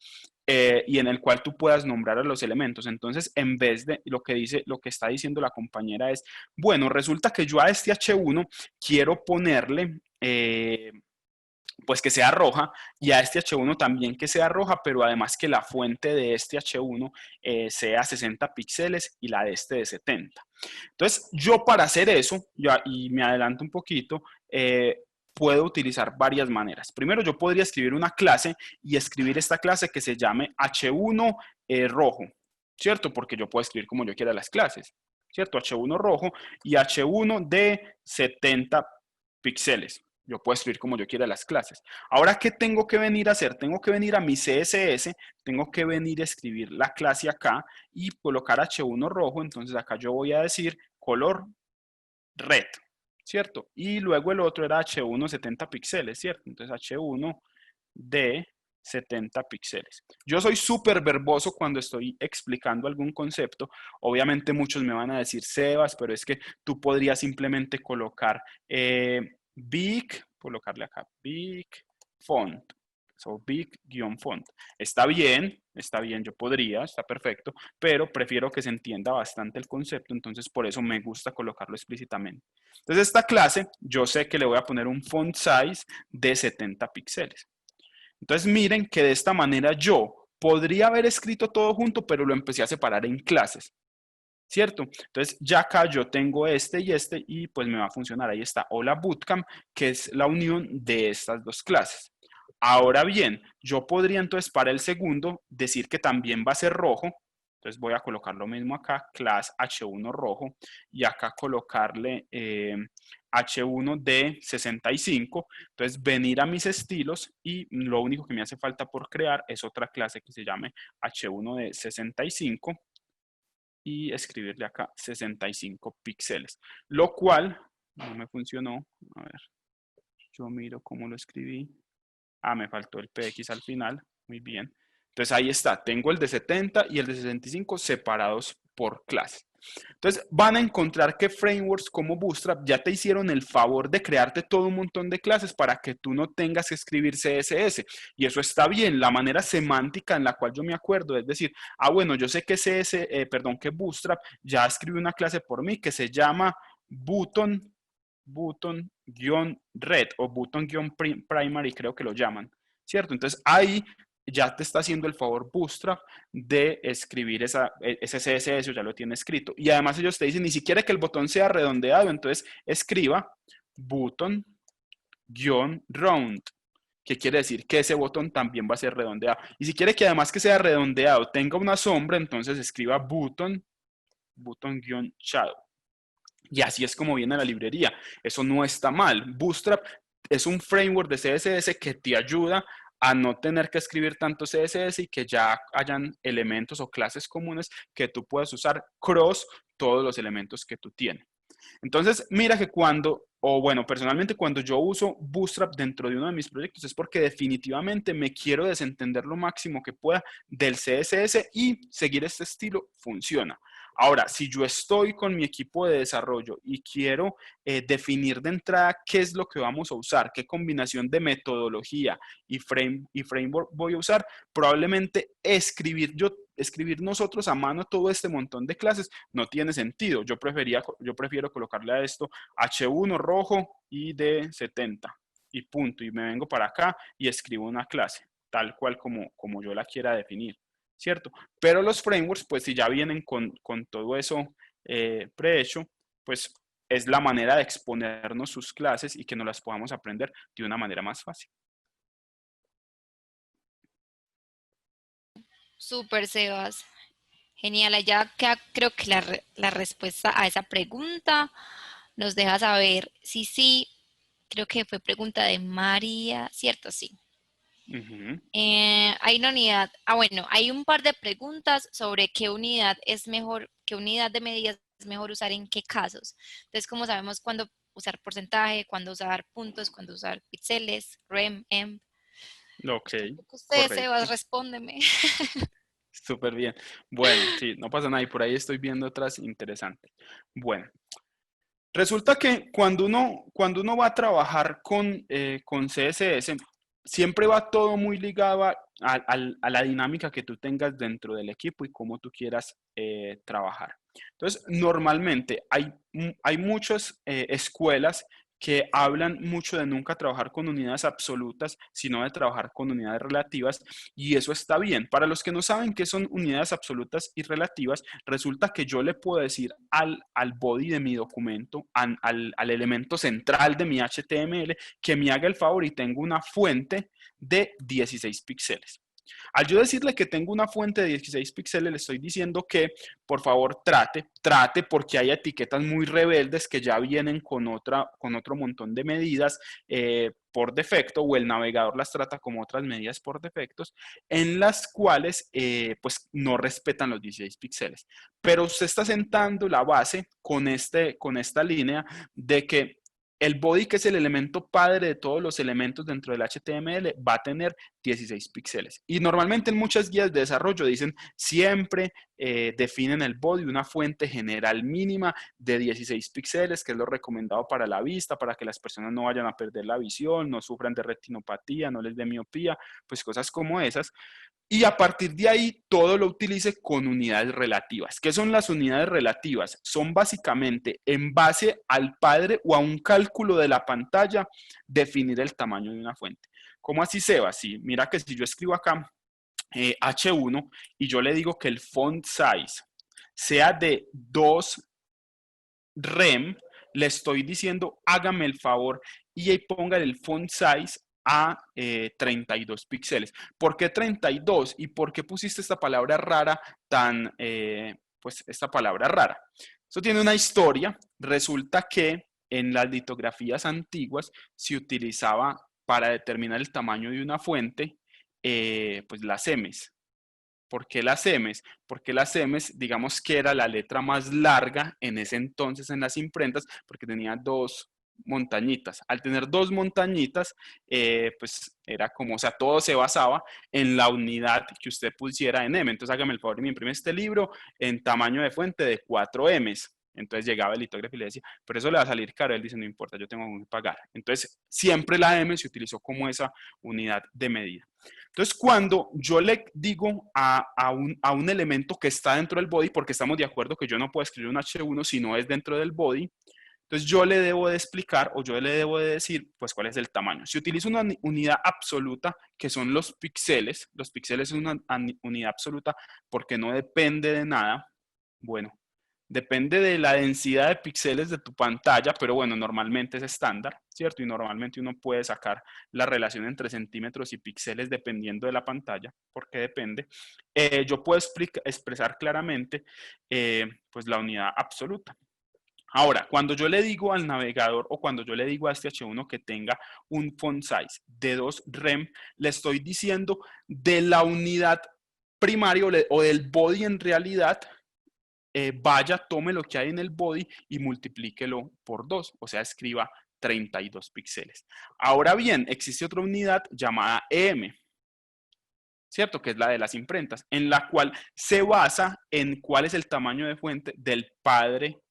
y en el cual tú puedas nombrar a los elementos. Entonces, en vez de lo que está diciendo la compañera es, bueno, resulta que yo a este H1 quiero ponerle pues que sea roja, y a este H1 también que sea roja, pero además que la fuente de este H1 sea 60 píxeles y la de este de 70. Entonces, yo para hacer eso, y me adelanto un poquito, puedo utilizar varias maneras. Primero, yo podría escribir una clase y escribir esta clase que se llame H1 rojo, ¿cierto? Porque yo puedo escribir como yo quiera las clases, ¿cierto? H1 rojo y H1 de 70 píxeles. Yo puedo escribir como yo quiera las clases. Ahora, ¿qué tengo que venir a hacer? Tengo que venir a mi CSS, tengo que venir a escribir la clase acá y colocar H1 rojo. Entonces acá yo voy a decir color red, ¿cierto? Y luego el otro era H1 70 píxeles, ¿cierto? Entonces H1 de 70 píxeles. Yo soy súper verboso cuando estoy explicando algún concepto. Obviamente muchos me van a decir, Sebas, pero es que tú podrías simplemente colocar big, colocarle acá, big font. So, big-font. Está bien, yo podría, está perfecto, pero prefiero que se entienda bastante el concepto, entonces por eso me gusta colocarlo explícitamente. Entonces esta clase, yo sé que le voy a poner un font size de 70 píxeles. Entonces miren que de esta manera yo podría haber escrito todo junto, pero lo empecé a separar en clases, ¿cierto? Entonces ya acá yo tengo este y pues me va a funcionar. Ahí está Hola Bootcamp, que es la unión de estas dos clases. Ahora bien, yo podría entonces para el segundo decir que también va a ser rojo. Entonces voy a colocar lo mismo acá, class H1 rojo, y acá colocarle H1 de 65. Entonces venir a mis estilos y lo único que me hace falta por crear es otra clase que se llame H1 de 65 y escribirle acá 65 píxeles. Lo cual no me funcionó. A ver, yo miro cómo lo escribí. Ah, me faltó el PX al final. Muy bien. Entonces ahí está. Tengo el de 70 y el de 65 separados por clase. Entonces van a encontrar que frameworks como Bootstrap ya te hicieron el favor de crearte todo un montón de clases para que tú no tengas que escribir CSS. Y eso está bien. La manera semántica en la cual yo me acuerdo es decir, bueno, yo sé que que Bootstrap ya escribió una clase por mí que se llama button-red o button-primary, creo que lo llaman, ¿cierto? Entonces ahí ya te está haciendo el favor Bootstrap de escribir ese CSS, ya lo tiene escrito. Y además ellos te dicen, ni siquiera que el botón sea redondeado, entonces escriba button-round, que quiere decir que ese botón también va a ser redondeado. Y si quiere que además que sea redondeado tenga una sombra, entonces escriba button-shadow. Y así es como viene la librería. Eso no está mal. Bootstrap es un framework de CSS que te ayuda a no tener que escribir tanto CSS y que ya hayan elementos o clases comunes que tú puedas usar cross todos los elementos que tú tienes. Entonces, mira que personalmente cuando yo uso Bootstrap dentro de uno de mis proyectos es porque definitivamente me quiero desentender lo máximo que pueda del CSS y seguir este estilo funciona. Ahora, si yo estoy con mi equipo de desarrollo y quiero definir de entrada qué es lo que vamos a usar, qué combinación de metodología y framework voy a usar, probablemente escribir nosotros a mano todo este montón de clases no tiene sentido. Yo prefiero colocarle a esto H1 rojo y de 70 y punto. Y me vengo para acá y escribo una clase, tal cual como yo la quiera definir, ¿cierto? Pero los frameworks, pues si ya vienen con todo eso prehecho, pues es la manera de exponernos sus clases y que nos las podamos aprender de una manera más fácil. Súper, Sebas. Genial, allá creo que la respuesta a esa pregunta nos deja saber si sí, creo que fue pregunta de María, ¿cierto? Sí. Hay una unidad, bueno, hay un par de preguntas sobre qué unidad es mejor, qué unidad de medidas es mejor usar en qué casos. Entonces, ¿cómo sabemos cuándo usar porcentaje, cuándo usar puntos, cuándo usar píxeles, rem, emp? Ok, Usted, Sebas, correcto. respóndeme. Súper bien. Bueno, sí, no pasa nada y por ahí estoy viendo otras interesantes. Bueno, resulta que cuando uno va a trabajar con CSS, siempre va todo muy ligado a la dinámica que tú tengas dentro del equipo y cómo tú quieras trabajar. Entonces, normalmente hay muchas escuelas que hablan mucho de nunca trabajar con unidades absolutas, sino de trabajar con unidades relativas, y eso está bien. Para los que no saben qué son unidades absolutas y relativas, resulta que yo le puedo decir al body de mi documento, al elemento central de mi HTML, que me haga el favor y tengo una fuente de 16 píxeles. Al yo decirle que tengo una fuente de 16 píxeles, le estoy diciendo que, por favor, trate, porque hay etiquetas muy rebeldes que ya vienen con otro montón de medidas por defecto, o el navegador las trata como otras medidas por defectos, en las cuales pues no respetan los 16 píxeles. Pero usted está sentando la base con esta línea de que el body, que es el elemento padre de todos los elementos dentro del HTML, va a tener 16 píxeles. Y normalmente en muchas guías de desarrollo dicen siempre definen el body una fuente general mínima de 16 píxeles, que es lo recomendado para la vista, para que las personas no vayan a perder la visión, no sufran de retinopatía, no les dé miopía, pues cosas como esas. Y a partir de ahí, todo lo utilice con unidades relativas. ¿Qué son las unidades relativas? Son básicamente, en base al padre o a un cálculo de la pantalla, definir el tamaño de una fuente. ¿Cómo así, Seba? Sí, mira que si yo escribo acá H1 y yo le digo que el font size sea de 2 rem, le estoy diciendo, hágame el favor y ponga el font size a 32 píxeles. ¿Por qué 32? ¿Y por qué pusiste esta palabra rara pues esta palabra rara? Eso tiene una historia. Resulta que en las litografías antiguas se utilizaba para determinar el tamaño de una fuente, pues las M's. ¿Por qué las M's? Porque las M's, digamos que era la letra más larga en ese entonces en las imprentas, porque tenía dos montañitas. Al tener dos montañitas, pues era como, o sea, todo se basaba en la unidad que usted pusiera en M. Entonces hágame el favor y me imprime este libro en tamaño de fuente de 4 M's. Entonces llegaba el litógrafo y le decía, pero eso le va a salir caro. Él dice, no importa, yo tengo que pagar. Entonces, siempre la M se utilizó como esa unidad de medida. Entonces, cuando yo le digo a un elemento que está dentro del body, porque estamos de acuerdo que yo no puedo escribir un H1 si no es dentro del body, entonces yo le debo de explicar o yo le debo de decir, pues, cuál es el tamaño. Si utilizo una unidad absoluta, que son los píxeles es una unidad absoluta porque no depende de nada. Bueno, depende de la densidad de píxeles de tu pantalla, pero bueno, normalmente es estándar, ¿cierto? Y normalmente uno puede sacar la relación entre centímetros y píxeles dependiendo de la pantalla, porque depende. Yo puedo expresar claramente pues la unidad absoluta. Ahora, cuando yo le digo al navegador o cuando yo le digo a este H1 que tenga un font size de 2 rem, le estoy diciendo de la unidad primaria o del body en realidad, vaya, tome lo que hay en el body y multiplíquelo por 2, o sea, escriba 32 píxeles. Ahora bien, existe otra unidad llamada EM, ¿cierto? Que es la de las imprentas, en la cual se basa en cuál es el tamaño de fuente del padre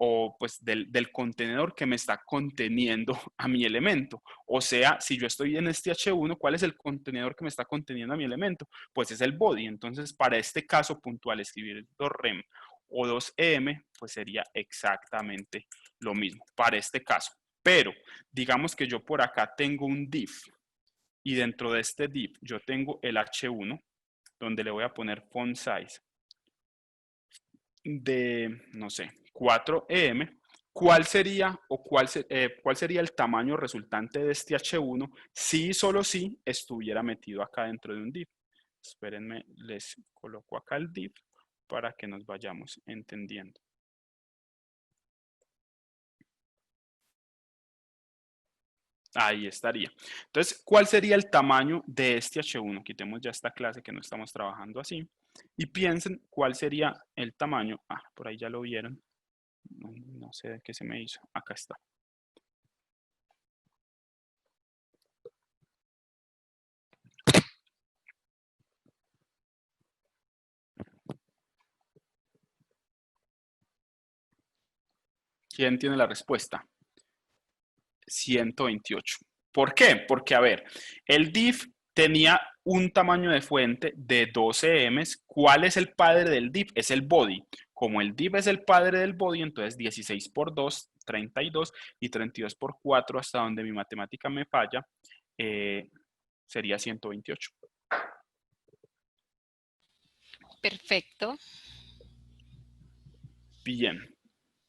o pues del contenedor que me está conteniendo a mi elemento. O sea, si yo estoy en este H1, ¿cuál es el contenedor que me está conteniendo a mi elemento? Pues es el body. Entonces, para este caso puntual, escribir 2rem o 2em, pues sería exactamente lo mismo para este caso. Pero, digamos que yo por acá tengo un div y dentro de este div yo tengo el H1, donde le voy a poner font size de, no sé, 4em, ¿cuál sería cuál sería el tamaño resultante de este H1 si solo si estuviera metido acá dentro de un div? Espérenme, les coloco acá el div para que nos vayamos entendiendo. Ahí estaría. Entonces, ¿cuál sería el tamaño de este H1? Quitemos ya esta clase que no estamos trabajando así. Y piensen cuál sería el tamaño. Ah, por ahí ya lo vieron. No sé de qué se me hizo. Acá está. ¿Quién tiene la respuesta? 128. ¿Por qué? Porque, a ver, el div tenía un tamaño de fuente de 12 M's. ¿Cuál es el padre del div? Es el body. Como el div es el padre del body, entonces 16 por 2, 32, y 32 por 4, hasta donde mi matemática me falla, sería 128. Perfecto. Bien.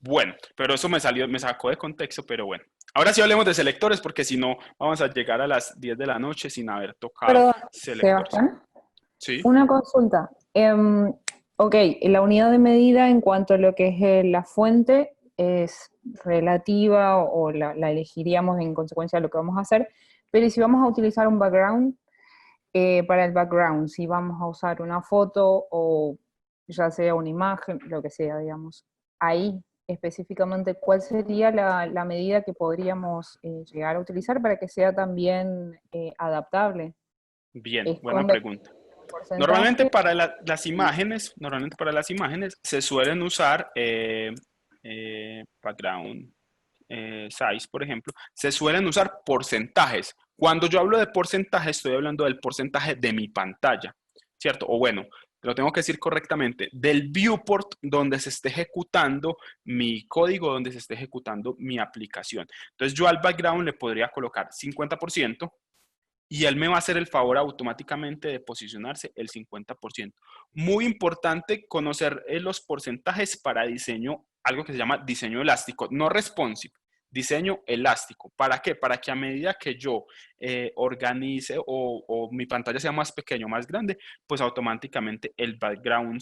Bueno, pero eso me sacó de contexto, pero bueno, Ahora sí hablemos de selectores, porque si no, vamos a llegar a las 10 de la noche sin haber tocado Perdón, selectores. Sebastián, ¿Sí? una consulta. Ok, la unidad de medida en cuanto a lo que es la fuente es relativa o la elegiríamos en consecuencia de lo que vamos a hacer, pero ¿y si vamos a utilizar un background? Para el background, si vamos a usar una foto o ya sea una imagen, lo que sea, digamos. Ahí específicamente, ¿cuál sería la medida que podríamos llegar a utilizar para que sea también adaptable? Bien, ¿Es buena con pregunta. porcentaje? Normalmente para las imágenes se suelen usar background size, por ejemplo, se suelen usar porcentajes. Cuando yo hablo de porcentaje, estoy hablando del porcentaje de mi pantalla, ¿cierto? O bueno, lo tengo que decir correctamente, del viewport donde se esté ejecutando mi código, donde se esté ejecutando mi aplicación. Entonces yo al background le podría colocar 50%, y él me va a hacer el favor automáticamente de posicionarse el 50%. Muy importante conocer los porcentajes para diseño, algo que se llama diseño elástico, no responsive, diseño elástico. ¿Para qué? Para que a medida que yo organice o mi pantalla sea más pequeño o más grande, pues automáticamente el background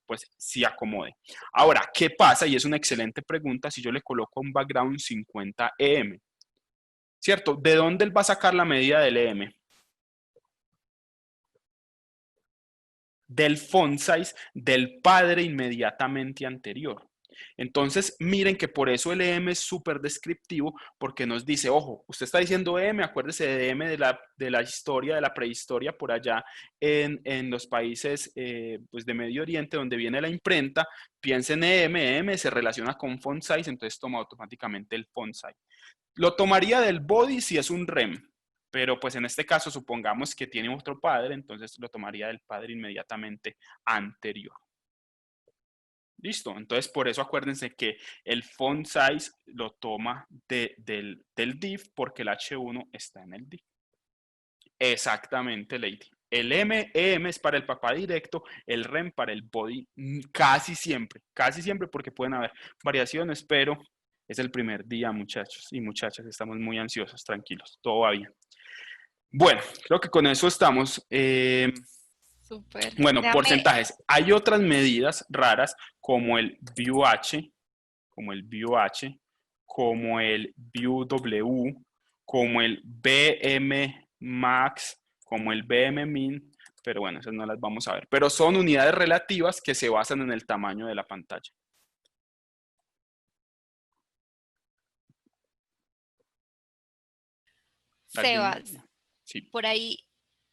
pues, se acomode. Ahora, ¿qué pasa? Y es una excelente pregunta si yo le coloco un background 50 EM. ¿Cierto? ¿De dónde él va a sacar la medida del EM? Del font size del padre inmediatamente anterior. Entonces, miren que por eso el EM es súper descriptivo, porque nos dice, ojo, usted está diciendo EM, acuérdese de EM de la historia, de la prehistoria, por allá en los países pues de Medio Oriente, donde viene la imprenta, piensa en EM, EM se relaciona con font size, entonces toma automáticamente el font size. Lo tomaría del body si es un REM, pero pues en este caso supongamos que tiene otro padre, entonces lo tomaría del padre inmediatamente anterior. Listo, entonces por eso acuérdense que el font size lo toma del div porque el H1 está en el div. Exactamente, Lady. El EM es para el papá directo, el REM para el body casi siempre porque pueden haber variaciones, pero es el primer día, muchachos y muchachas, estamos muy ansiosos, tranquilos, todo va bien. Bueno, creo que con eso estamos. Súper. Bueno, Déjame, porcentajes. Hay otras medidas raras como el ViewH, como el ViewH, como el ViewW, como el BM Max, como el BM Min, pero bueno, esas no las vamos a ver. Pero son unidades relativas que se basan en el tamaño de la pantalla. ¿Alguien? Sebas, Sí. por ahí,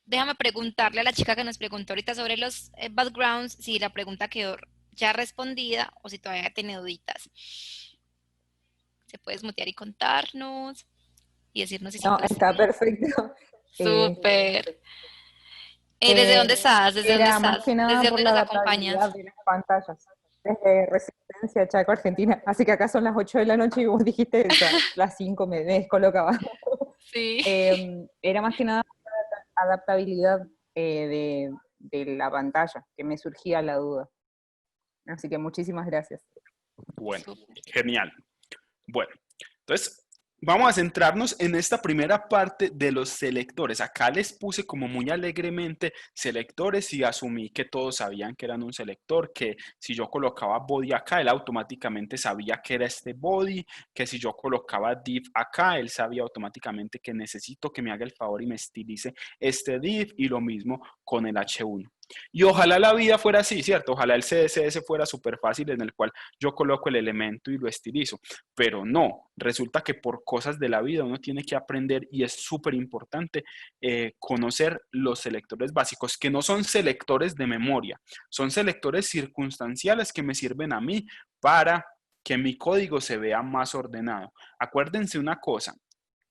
déjame preguntarle a la chica que nos preguntó ahorita sobre los backgrounds, si la pregunta quedó ya respondida o si todavía tiene duditas. Se puede desmutear y contarnos y decirnos si sí No, pues está perfecto. súper. ¿Desde dónde Eh, estás? ¿Desde dónde Era más estás? que nada ¿Desde por dónde la nos acompañas? adaptabilidad de las pantallas. Desde Resistencia, Chaco, Argentina. Así que acá son las 8 de la noche y vos dijiste las 5 me descolocaba. Sí. Era más que nada adaptabilidad de la pantalla, que me surgía la duda. Así que muchísimas gracias. Bueno, Súper. genial. Bueno, entonces vamos a centrarnos en esta primera parte de los selectores. Acá les puse como muy alegremente selectores y asumí que todos sabían que eran un selector, que si yo colocaba body acá, él automáticamente sabía que era este body, que si yo colocaba div acá, él sabía automáticamente que necesito que me haga el favor y me estilice este div, y lo mismo con el H1. Y ojalá la vida fuera así, ¿cierto? Ojalá el CSS fuera súper fácil en el cual yo coloco el elemento y lo estilizo, pero no, resulta que por cosas de la vida uno tiene que aprender y es súper importante conocer los selectores básicos, que no son selectores de memoria, son selectores circunstanciales que me sirven a mí para que mi código se vea más ordenado. Acuérdense una cosa,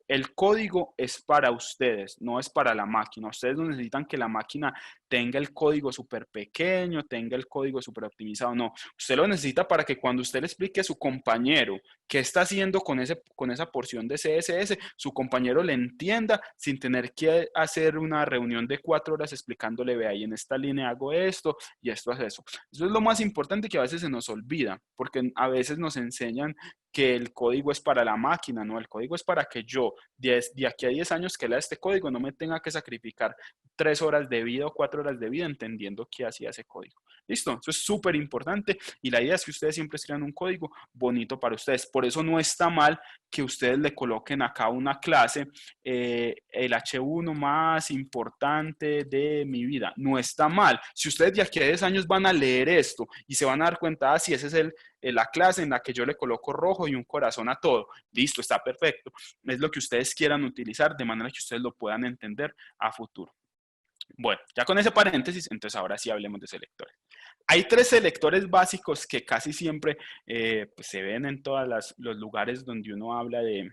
el código es para ustedes, no es para la máquina. Ustedes no necesitan que la máquina tenga el código súper pequeño, tenga el código súper optimizado, no. Usted lo necesita para que cuando usted le explique a su compañero qué está haciendo con esa porción de CSS, su compañero le entienda sin tener que hacer una reunión de 4 horas explicándole, ve ahí en esta línea hago esto y esto hace eso. Eso es lo más importante que a veces se nos olvida, porque a veces nos enseñan que el código es para la máquina, no, el código es para que yo, de aquí a 10 años que lea este código, no me tenga que sacrificar 3 horas de vida o 4 horas de vida entendiendo qué hacía ese código. ¿Listo? Eso es súper importante y la idea es que ustedes siempre escriban un código bonito para ustedes. Por eso no está mal que ustedes le coloquen acá una clase, el H1 más importante de mi vida. No está mal. Si ustedes de aquí a 10 años van a leer esto y se van a dar cuenta, si esa es la clase en la que yo le coloco rojo y un corazón a todo. Listo, está perfecto. Es lo que ustedes quieran utilizar de manera que ustedes lo puedan entender a futuro. Bueno, ya con ese paréntesis, entonces ahora sí hablemos de selectores. Hay 3 selectores básicos que casi siempre pues se ven en todos los lugares donde uno habla de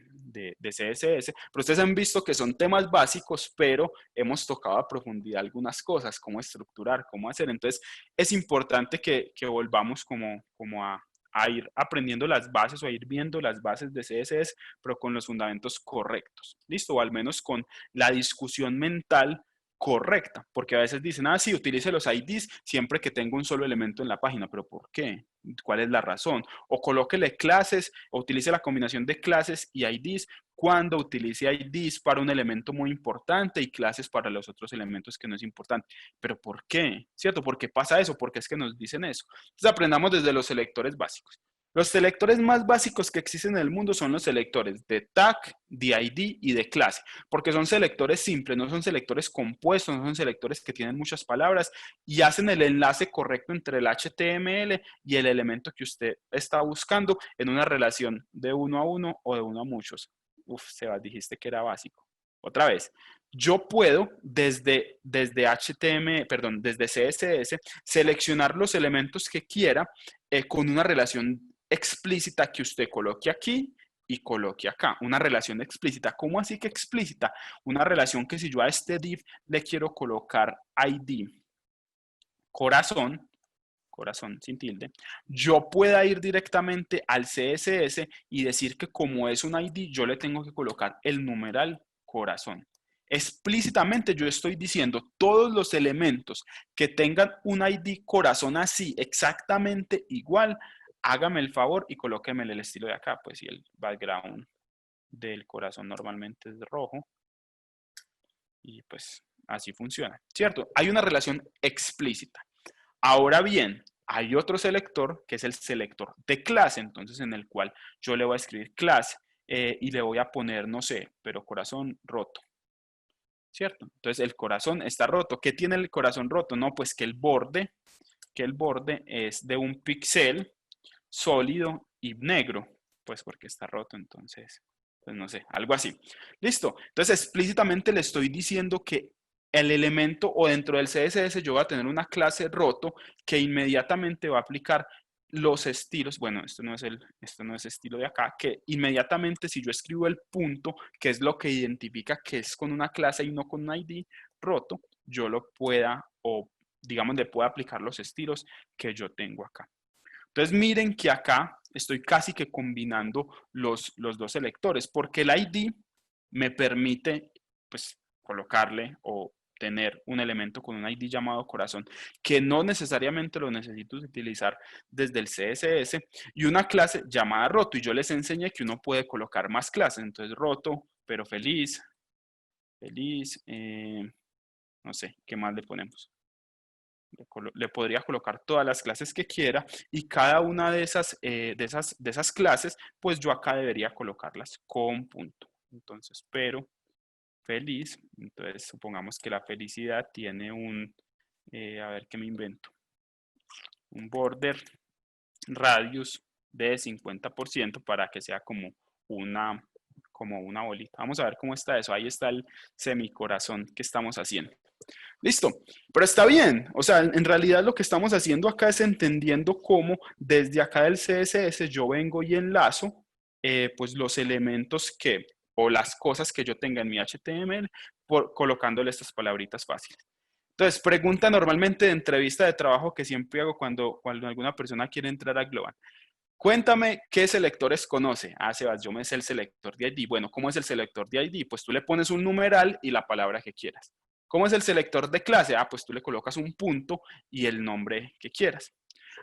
CSS, pero ustedes han visto que son temas básicos, pero hemos tocado a profundidad algunas cosas, cómo estructurar, cómo hacer. Entonces, es importante que volvamos como a ir aprendiendo las bases o a ir viendo las bases de CSS, pero con los fundamentos correctos. ¿Listo? O al menos con la discusión mental correcta, porque a veces dicen, sí, utilice los IDs siempre que tenga un solo elemento en la página, pero ¿por qué? ¿Cuál es la razón? O colóquele clases, o utilice la combinación de clases y IDs cuando utilice IDs para un elemento muy importante y clases para los otros elementos que no es importante. ¿Pero por qué? ¿Cierto? ¿Por qué pasa eso? ¿Por qué es que nos dicen eso? Entonces aprendamos desde los selectores básicos. Los selectores más básicos que existen en el mundo son los selectores de tag, de ID y de clase, porque son selectores simples, no son selectores compuestos, no son selectores que tienen muchas palabras y hacen el enlace correcto entre el HTML y el elemento que usted está buscando en una relación de 1 a 1 o de 1 a muchos. Sebas, dijiste que era básico. Otra vez, yo puedo desde CSS seleccionar los elementos que quiera con una relación explícita que usted coloque aquí y coloque acá. Una relación explícita. ¿Cómo así que explícita? Una relación que si yo a este div le quiero colocar ID corazón sin tilde, yo pueda ir directamente al CSS y decir que como es un ID, yo le tengo que colocar el numeral corazón. Explícitamente yo estoy diciendo todos los elementos que tengan un ID corazón así, exactamente igual, hágame el favor y colóqueme el estilo de acá, pues si el background del corazón normalmente es rojo y pues así funciona, ¿cierto? Hay una relación explícita. Ahora bien, hay otro selector que es el selector de clase, entonces en el cual yo le voy a escribir clase y le voy a poner, no sé, pero corazón roto, ¿cierto? Entonces el corazón está roto. ¿Qué tiene el corazón roto? No, pues que el borde es de un píxel sólido y negro, pues porque está roto, entonces, pues no sé, algo así. Listo. Entonces explícitamente le estoy diciendo que el elemento o dentro del CSS yo voy a tener una clase roto que inmediatamente va a aplicar los estilos, bueno, esto no es estilo de acá, que inmediatamente si yo escribo el punto, que es lo que identifica que es con una clase y no con un ID roto, yo lo pueda o digamos le pueda aplicar los estilos que yo tengo acá. Entonces miren que acá estoy casi que combinando los dos selectores, porque el ID me permite pues colocarle o tener un elemento con un ID llamado corazón, que no necesariamente lo necesito utilizar desde el CSS, y una clase llamada roto, y yo les enseñé que uno puede colocar más clases, entonces roto, pero feliz, no sé, ¿qué más le ponemos? Le podría colocar todas las clases que quiera y cada una de esas clases, pues yo acá debería colocarlas con punto. Entonces, pero feliz, entonces supongamos que la felicidad tiene a ver qué me invento, un border radius de 50% para que sea como una bolita. Vamos a ver cómo está eso. Ahí está el semicorazón que estamos haciendo. Listo, pero está bien, o sea, en realidad lo que estamos haciendo acá es entendiendo cómo desde acá del CSS yo vengo y enlazo pues los elementos o las cosas que yo tenga en mi HTML colocándole estas palabritas fáciles. Entonces, pregunta normalmente de entrevista de trabajo que siempre hago cuando alguna persona quiere entrar a Globant. Cuéntame qué selectores conoce. Ah, Sebas, yo me sé el selector de ID. Bueno, ¿cómo es el selector de ID? Pues tú le pones un numeral y la palabra que quieras. ¿Cómo es el selector de clase? Ah, pues tú le colocas un punto y el nombre que quieras.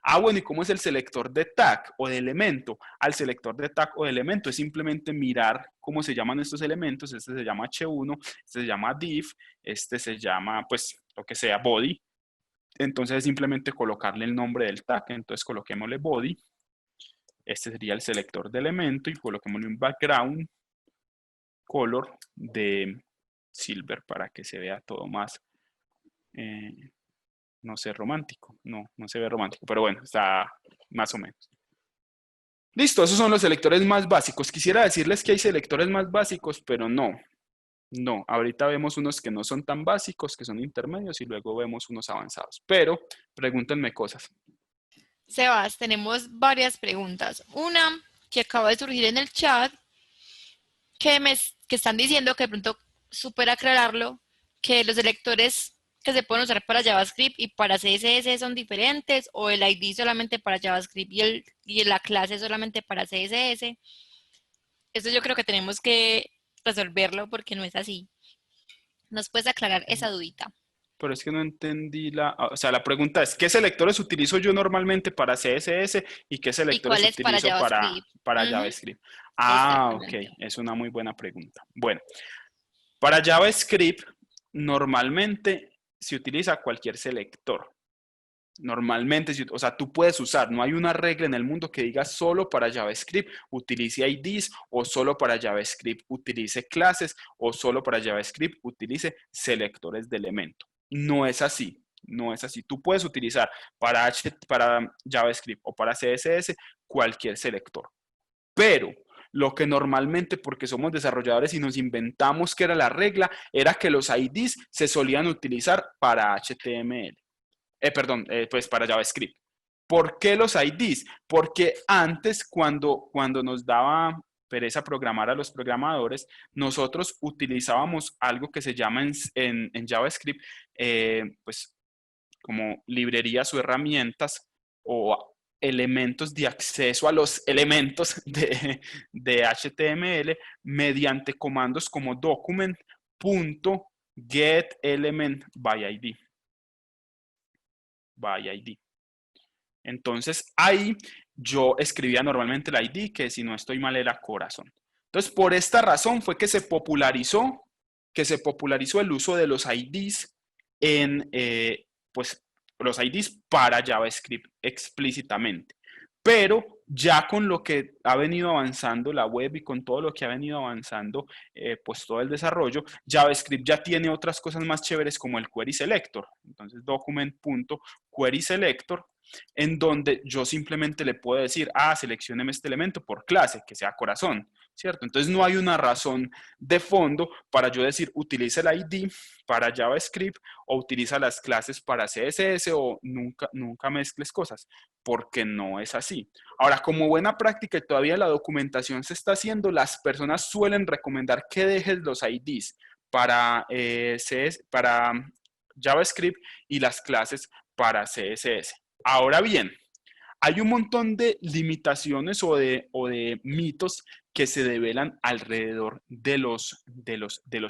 Ah, bueno, ¿y cómo es el selector de tag o de elemento? Al selector de tag o de elemento es simplemente mirar cómo se llaman estos elementos. Este se llama H1, este se llama div, este se llama, pues, lo que sea, body. Entonces es simplemente colocarle el nombre del tag. Entonces coloquémosle body. Este sería el selector de elemento y coloquémosle un background color de silver para que se vea todo más, no sé, romántico. No se ve romántico, pero bueno, está más o menos. Listo, esos son los selectores más básicos. Quisiera decirles que hay selectores más básicos, pero no. No, ahorita vemos unos que no son tan básicos, que son intermedios, y luego vemos unos avanzados. Pero pregúntenme cosas. Sebas, tenemos varias preguntas. Una que acaba de surgir en el chat, que están diciendo que de pronto súper aclararlo, que los selectores que se pueden usar para JavaScript y para CSS son diferentes, o el ID solamente para JavaScript y la clase solamente para CSS. Eso yo creo que tenemos que resolverlo porque no es así. ¿Nos puedes aclarar esa dudita? Pero es que no entendí o sea, la pregunta es, ¿qué selectores utilizo yo normalmente para CSS y qué ¿Y selectores cuál es para utilizo JavaScript? para Ujú, JavaScript? Ah, ok, exactamente. es una muy buena pregunta. Bueno, para JavaScript normalmente se utiliza cualquier selector. Normalmente, o sea, tú puedes usar, no hay una regla en el mundo que diga solo para JavaScript utilice IDs o solo para JavaScript utilice clases o solo para JavaScript utilice selectores de elemento. No es así, no es así. Tú puedes utilizar para JavaScript o para CSS cualquier selector, pero lo que normalmente, porque somos desarrolladores y nos inventamos que era la regla, era que los IDs se solían utilizar para HTML. Pues para JavaScript. ¿Por qué los IDs? Porque antes, cuando nos daba pereza programar a los programadores, nosotros utilizábamos algo que se llama en JavaScript, pues como librerías o herramientas o elementos de acceso a los elementos de HTML mediante comandos como document.getElementById. By ID. Entonces ahí yo escribía normalmente el ID, que si no estoy mal era corazón. Entonces por esta razón fue que se popularizó el uso de los IDs en, pues, los IDs para JavaScript explícitamente. Pero ya con lo que ha venido avanzando la web y con todo lo que ha venido avanzando, pues todo el desarrollo, JavaScript ya tiene otras cosas más chéveres como el query selector. Entonces document.querySelector, en donde yo simplemente le puedo decir, seleccióneme este elemento por clase, que sea corazón, ¿cierto? Entonces no hay una razón de fondo para yo decir, utiliza el ID para JavaScript o utiliza las clases para CSS o nunca mezcles cosas, porque no es así. Ahora, como buena práctica y todavía la documentación se está haciendo, las personas suelen recomendar que dejes los IDs para JavaScript y las clases para CSS. Ahora bien, hay un montón de limitaciones o de mitos que se develan alrededor de los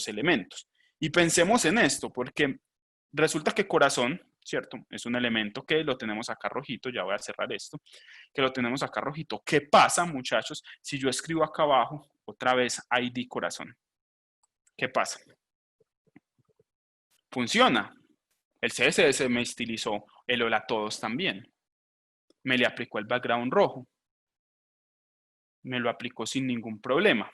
elementos. Y pensemos en esto, porque resulta que corazón, ¿cierto? Es un elemento que lo tenemos acá rojito, ya voy a cerrar esto, que lo tenemos acá rojito. ¿Qué pasa, muchachos, si yo escribo acá abajo otra vez ID corazón? ¿Qué pasa? Funciona. El CSS me estilizó el hola a todos también. Me le aplicó el background rojo. Me lo aplicó sin ningún problema.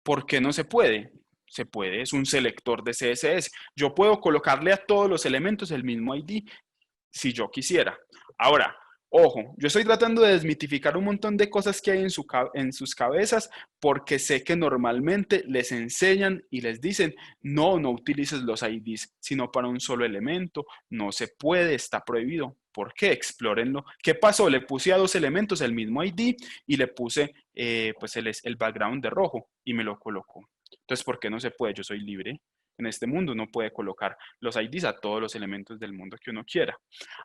¿Por qué no se puede? Se puede, es un selector de CSS. Yo puedo colocarle a todos los elementos el mismo ID si yo quisiera. Ahora, ojo, yo estoy tratando de desmitificar un montón de cosas que hay en sus cabezas porque sé que normalmente les enseñan y les dicen, no utilices los IDs, sino para un solo elemento, no se puede, está prohibido. ¿Por qué? Explórenlo. ¿Qué pasó? Le puse a dos elementos el mismo ID y le puse pues el background de rojo y me lo colocó. Entonces, ¿por qué no se puede? Yo soy libre. En este mundo uno puede colocar los IDs a todos los elementos del mundo que uno quiera.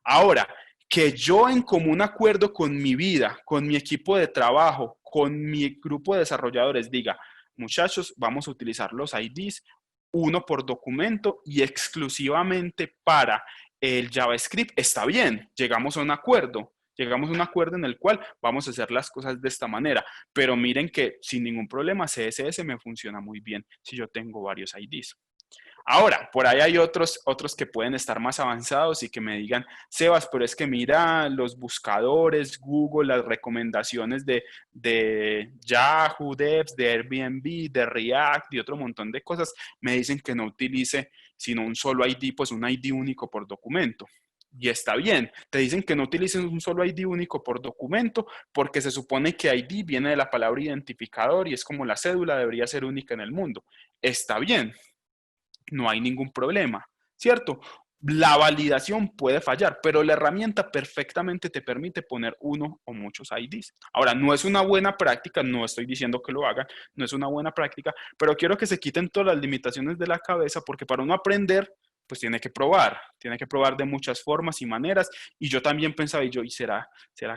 Ahora, que yo en común acuerdo con mi vida, con mi equipo de trabajo, con mi grupo de desarrolladores, diga, muchachos, vamos a utilizar los IDs, uno por documento y exclusivamente para el JavaScript, está bien, llegamos a un acuerdo. Llegamos a un acuerdo en el cual vamos a hacer las cosas de esta manera, pero miren que sin ningún problema CSS me funciona muy bien si yo tengo varios IDs. Ahora, por ahí hay otros que pueden estar más avanzados y que me digan, Sebas, pero es que mira, los buscadores, Google, las recomendaciones de Yahoo, Devs, de Airbnb, de React y otro montón de cosas, me dicen que no utilice sino un solo ID, pues un ID único por documento. Y está bien, te dicen que no utilices un solo ID único por documento porque se supone que ID viene de la palabra identificador y es como la cédula debería ser única en el mundo. Está bien, no hay ningún problema, ¿cierto? La validación puede fallar, pero la herramienta perfectamente te permite poner uno o muchos IDs. Ahora, no es una buena práctica, no estoy diciendo que lo hagan, no es una buena práctica, pero quiero que se quiten todas las limitaciones de la cabeza porque para uno aprender, pues tiene que probar de muchas formas y maneras. Y yo también pensaba, ¿y será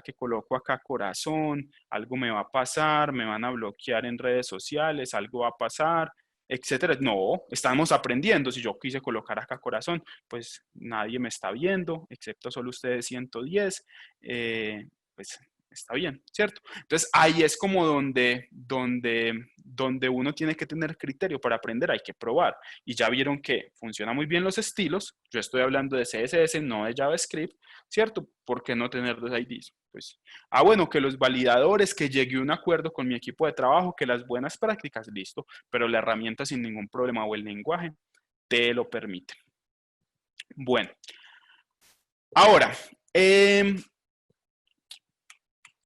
que coloco acá corazón? ¿Algo me va a pasar? ¿Me van a bloquear en redes sociales? ¿Algo va a pasar? Etcétera. No, estamos aprendiendo. Si yo quise colocar acá corazón, pues nadie me está viendo, excepto solo ustedes 110, pues está bien, ¿cierto? Entonces ahí es como donde uno tiene que tener criterio para aprender, hay que probar. Y ya vieron que funciona muy bien los estilos. Yo estoy hablando de CSS, no de JavaScript, ¿cierto? ¿Por qué no tener dos IDs? Pues, bueno, que los validadores, que llegue a un acuerdo con mi equipo de trabajo, que las buenas prácticas, listo, pero la herramienta sin ningún problema o el lenguaje te lo permite. Bueno, ahora,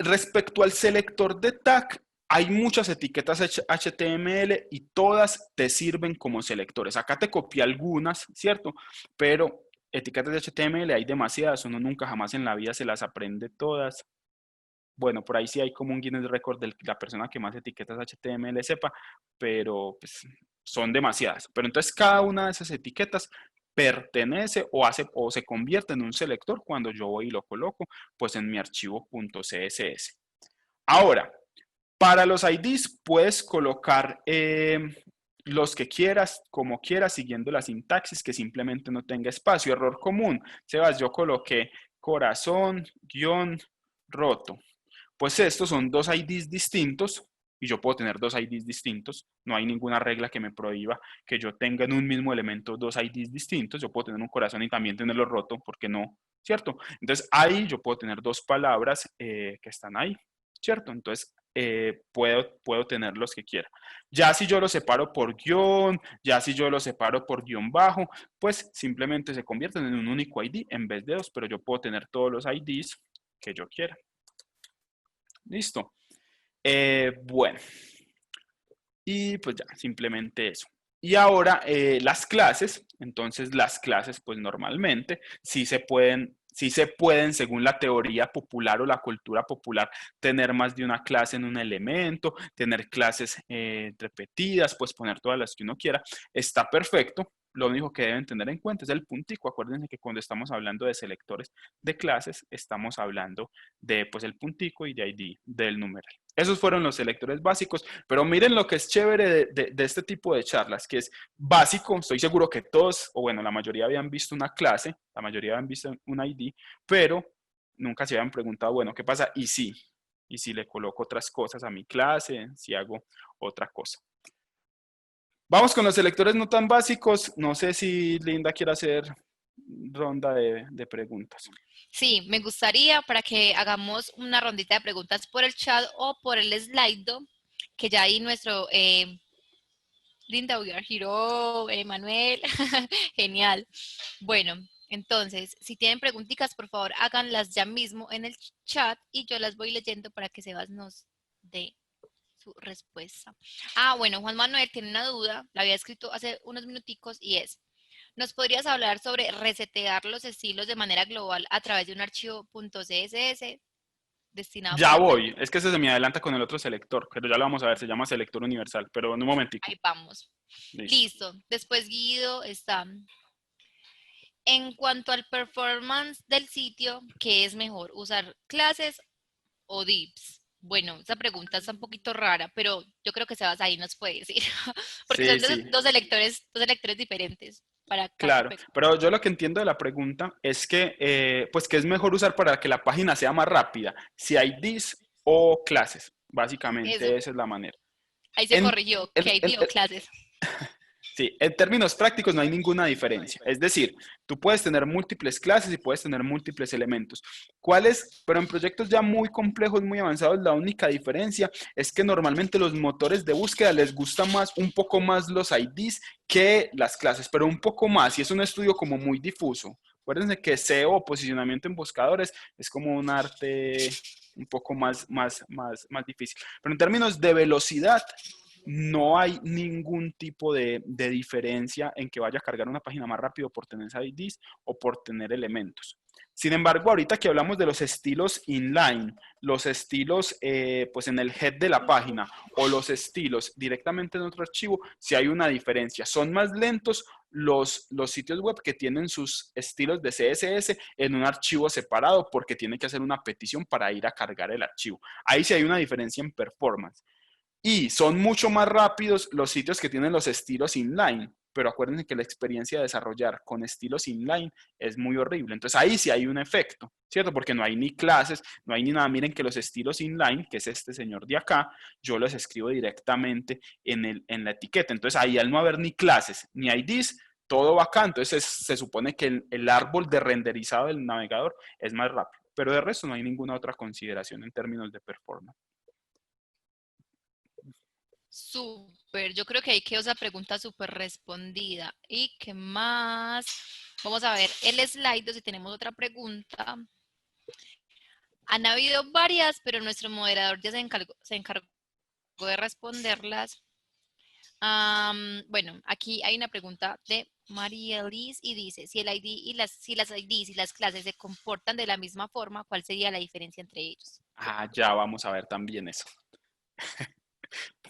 respecto al selector de tag, hay muchas etiquetas HTML y todas te sirven como selectores. Acá te copié algunas, ¿cierto? Pero etiquetas de HTML hay demasiadas, uno nunca jamás en la vida se las aprende todas. Bueno, por ahí sí hay como un Guinness Record de la persona que más etiquetas HTML sepa, pero pues, son demasiadas. Pero entonces cada una de esas etiquetas pertenece o se convierte en un selector cuando yo voy y lo coloco pues en mi archivo .css. Ahora, para los IDs puedes colocar los que quieras, como quieras, siguiendo la sintaxis, que simplemente no tenga espacio. Error común, Sebas, yo coloqué corazón, guión, roto. Pues estos son dos IDs distintos y yo puedo tener dos IDs distintos. No hay ninguna regla que me prohíba que yo tenga en un mismo elemento dos IDs distintos. Yo puedo tener un corazón y también tenerlo roto, ¿por qué no? ¿Cierto? Entonces ahí yo puedo tener dos palabras que están ahí, ¿cierto? Entonces puedo tener los que quiera. Ya si yo los separo por guión, ya si yo los separo por guión bajo, pues simplemente se convierten en un único ID en vez de dos, pero yo puedo tener todos los IDs que yo quiera. Listo. Bueno. Y pues ya, simplemente eso. Y ahora las clases, entonces las clases pues normalmente sí se pueden, según la teoría popular o la cultura popular, tener más de una clase en un elemento, tener clases repetidas, pues poner todas las que uno quiera, está perfecto. Lo único que deben tener en cuenta es el puntico. Acuérdense que cuando estamos hablando de selectores de clases, estamos hablando de pues el puntico y de ID del numeral. Esos fueron los selectores básicos, pero miren lo que es chévere de este tipo de charlas, que es básico. Estoy seguro que todos, o bueno, la mayoría habían visto una clase, la mayoría habían visto un ID, pero nunca se habían preguntado, bueno, ¿qué pasa? Y si le coloco otras cosas a mi clase, si hago otra cosa. Vamos con los selectores no tan básicos. No sé si Linda quiere hacer ronda de preguntas. Sí, me gustaría para que hagamos una rondita de preguntas por el chat o por el Slido, que ya ahí nuestro Linda, we are hero, Manuel, genial. Bueno, entonces, si tienen preguntitas, por favor, háganlas ya mismo en el chat y yo las voy leyendo para que Sebas nos dé su respuesta. Bueno, Juan Manuel tiene una duda, la había escrito hace unos minuticos y es, ¿nos podrías hablar sobre resetear los estilos de manera global a través de un archivo .css? destinado Ya para voy, es que ese se me adelanta con el otro selector, pero ya lo vamos a ver, se llama selector universal, pero en un momentico. ahí vamos. Listo. Listo. Después Guido está. En cuanto al performance del sitio, ¿qué es mejor? ¿Usar clases o divs? Bueno, esa pregunta está un poquito rara, pero yo creo que Sebas ahí nos puede decir, porque Sí, son sí. dos electores diferentes para cada Claro, aspecto. pero yo lo que entiendo de la pregunta es que, pues, ¿qué es mejor usar para que la página sea más rápida? Si hay dis o clases, básicamente Eso, esa es la manera. ahí se En, corrigió, que en- hay en- dio clases. sí, en términos prácticos no hay ninguna diferencia. Es decir, tú puedes tener múltiples clases y puedes tener múltiples elementos. ¿Cuáles? Pero en proyectos ya muy complejos, muy avanzados, la única diferencia es que normalmente los motores de búsqueda les gusta más, un poco más los IDs que las clases, pero un poco más, y es un estudio como muy difuso. Acuérdense que SEO o posicionamiento en buscadores es como un arte un poco más difícil. Pero en términos de velocidad, no hay ningún tipo de diferencia en que vaya a cargar una página más rápido por tener IDs o por tener elementos. Sin embargo, ahorita que hablamos de los estilos inline, los estilos pues en el head de la página o los estilos directamente en otro archivo, sí hay una diferencia. Son más lentos los sitios web que tienen sus estilos de CSS en un archivo separado porque tiene que hacer una petición para ir a cargar el archivo. Ahí sí hay una diferencia en performance. Y son mucho más rápidos los sitios que tienen los estilos inline, pero acuérdense que la experiencia de desarrollar con estilos inline es muy horrible. Entonces ahí sí hay un efecto, ¿cierto? Porque no hay ni clases, no hay ni nada. Miren que los estilos inline, que es este señor de acá, yo los escribo directamente en la etiqueta. Entonces ahí al no haber ni clases, ni IDs, todo va acá. Entonces se supone que el árbol de renderizado del navegador es más rápido. Pero de resto no hay ninguna otra consideración en términos de performance. Súper, yo creo que ahí quedó esa pregunta súper respondida. ¿Y qué más? Vamos a ver el slide, si tenemos otra pregunta. Han habido varias, pero nuestro moderador ya se encargó de responderlas. Bueno, aquí hay una pregunta de María Liz y dice, si el ID y si las IDs y las clases se comportan de la misma forma, ¿cuál sería la diferencia entre ellos? Ah, ya vamos a ver también eso.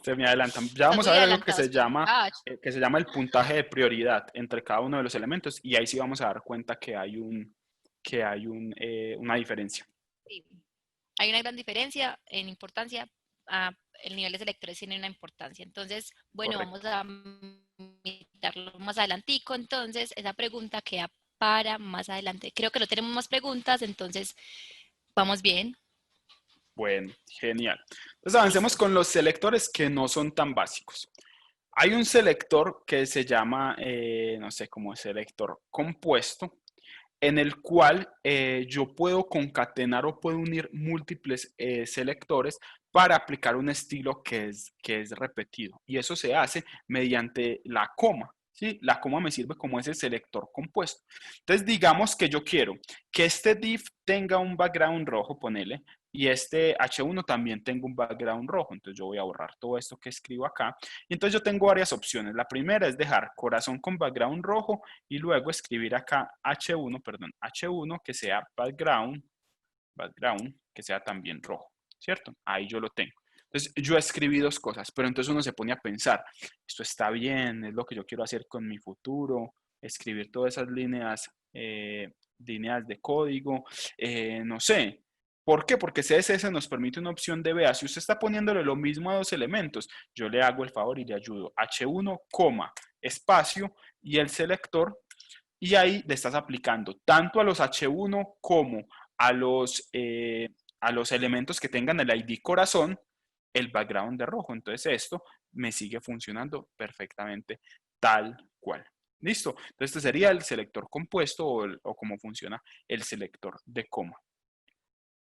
Se me adelantan. Ya Están vamos a muy ver algo adelantados. Ah, que se llama el puntaje de prioridad entre cada uno de los elementos y ahí sí vamos a dar cuenta que hay una diferencia. sí. Hay una gran diferencia en importancia. El nivel de selectores tiene una importancia. Entonces, bueno, Correcto. vamos a mirarlo más adelantico. Entonces, esa pregunta queda para más adelante. Creo que no tenemos más preguntas, entonces vamos bien. Bueno, genial. Entonces avancemos Listo. con los selectores que no son tan básicos. Hay un selector que se llama, no sé, como selector compuesto, en el cual yo puedo concatenar o puedo unir múltiples selectores para aplicar un estilo que es repetido. Y eso se hace mediante la coma. ¿Sí? La coma me sirve como ese selector compuesto. Entonces, digamos que yo quiero que este div tenga un background rojo, ponele, y este H1 también tenga un background rojo. Entonces, yo voy a borrar todo esto que escribo acá. Y entonces, yo tengo varias opciones. La primera es dejar corazón con background rojo y luego escribir acá H1 que sea background, que sea también rojo, ¿cierto? Ahí yo lo tengo. Entonces, yo escribí dos cosas, pero entonces uno se pone a pensar, esto está bien, es lo que yo quiero hacer con mi futuro, escribir todas esas líneas de código, no sé. ¿Por qué? Porque CSS nos permite una opción de, vea, si usted está poniéndole lo mismo a dos elementos, yo le hago el favor y le ayudo. H1, espacio, y el selector, y ahí le estás aplicando tanto a los H1 como a los elementos que tengan el ID corazón, el background de rojo. Entonces esto me sigue funcionando perfectamente tal cual. ¿Listo? Entonces este sería el selector compuesto o cómo funciona el selector de coma.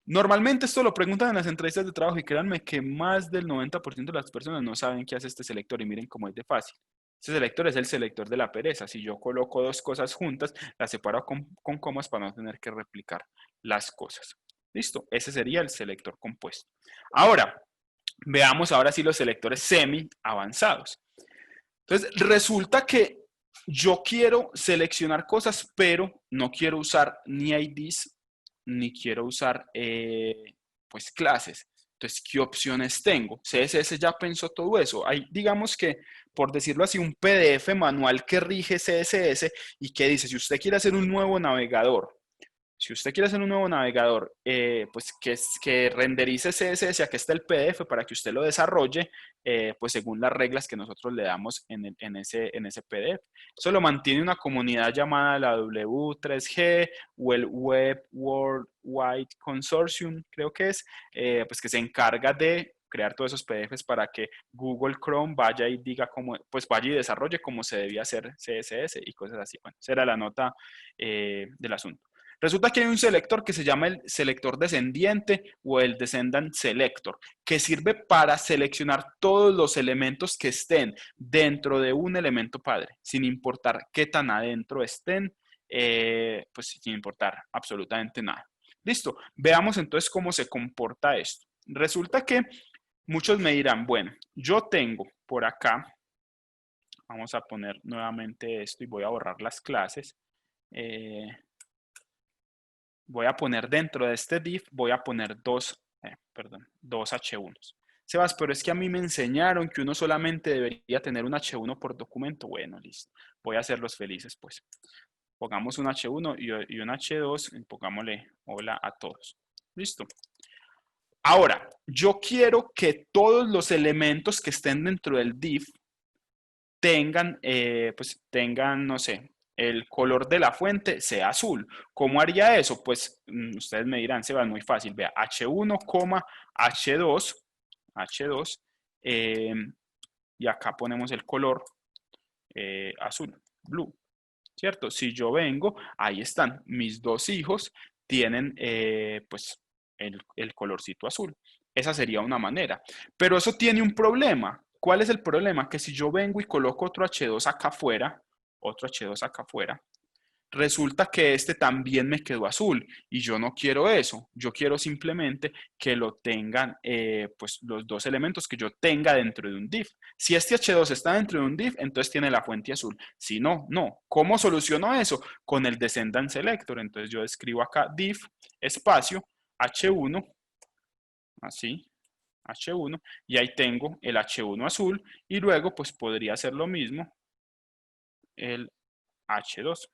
Normalmente esto lo preguntan en las entrevistas de trabajo y créanme que más del 90% de las personas no saben qué hace este selector y miren cómo es de fácil. Este selector es el selector de la pereza. Si yo coloco dos cosas juntas, las separo con comas para no tener que replicar las cosas. ¿Listo? Ese sería el selector compuesto. Ahora, veamos ahora sí los selectores semi avanzados. Entonces, resulta que yo quiero seleccionar cosas, pero no quiero usar ni IDs, ni quiero usar Pues clases. Entonces, ¿qué opciones tengo? CSS ya pensó todo eso. Hay, digamos que, por decirlo así, un PDF manual que rige CSS y que dice, si usted quiere hacer un nuevo navegador, pues que renderice CSS, aquí está el PDF para que usted lo desarrolle, pues según las reglas que nosotros le damos en ese PDF. Eso lo mantiene una comunidad llamada la W3G o el Web World Wide Consortium, creo que es, pues que se encarga de crear todos esos PDFs para que Google Chrome vaya y diga cómo, pues vaya y desarrolle cómo se debía hacer CSS y cosas así. Bueno, esa era la nota del asunto. Resulta que hay un selector que se llama el selector descendiente o el descendant selector, que sirve para seleccionar todos los elementos que estén dentro de un elemento padre, sin importar qué tan adentro estén, pues sin importar absolutamente nada. Listo, veamos entonces cómo se comporta esto. Resulta que muchos me dirán, bueno, yo tengo por acá, vamos a poner nuevamente esto y voy a borrar las clases. Voy a poner dentro de este div, voy a poner dos H1s. Sebas, pero es que a mí me enseñaron que uno solamente debería tener un H1 por documento. Bueno, listo. Voy a hacerlos felices, pues. Pongamos un H1 y un H2 y pongámosle hola a todos. Listo. Ahora, yo quiero que todos los elementos que estén dentro del div tengan, no sé, el color de la fuente sea azul. ¿Cómo haría eso? Pues ustedes me dirán, se va muy fácil. Vea, H1, H2, y acá ponemos el color azul, blue, ¿cierto? Si yo vengo, ahí están, mis dos hijos tienen, pues, el colorcito azul. Esa sería una manera. Pero eso tiene un problema. ¿Cuál es el problema? Que si yo vengo y coloco otro H2 acá afuera, resulta que este también me quedó azul y yo no quiero eso. Yo quiero simplemente que lo tengan, pues los dos elementos que yo tenga dentro de un div. Si este H2 está dentro de un div, entonces tiene la fuente azul. Si no, no. ¿Cómo soluciono eso? Con el descendant selector. Entonces yo escribo acá div espacio H1, así, H1, y ahí tengo el H1 azul y luego pues podría hacer lo mismo el H2.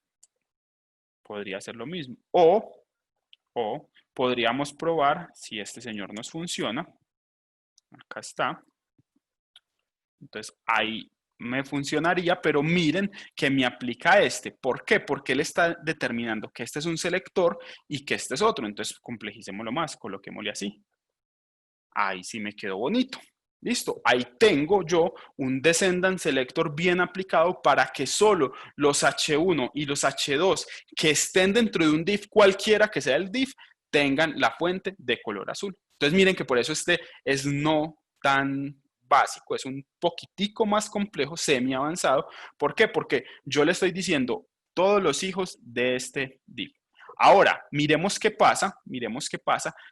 Podría ser lo mismo. O podríamos probar si este señor nos funciona. Acá está. Entonces ahí me funcionaría, pero miren que me aplica este. ¿Por qué? Porque él está determinando que este es un selector y que este es otro. Entonces complejicémoslo más, coloquémosle así. Ahí sí me quedó bonito. Listo, ahí tengo yo un descendant selector bien aplicado para que solo los H1 y los H2 que estén dentro de un div, cualquiera que sea el div, tengan la fuente de color azul. Entonces miren que por eso este es no tan básico, es un poquitico más complejo, semi avanzado. ¿Por qué? Porque yo le estoy diciendo todos los hijos de este div. Ahora, miremos qué pasa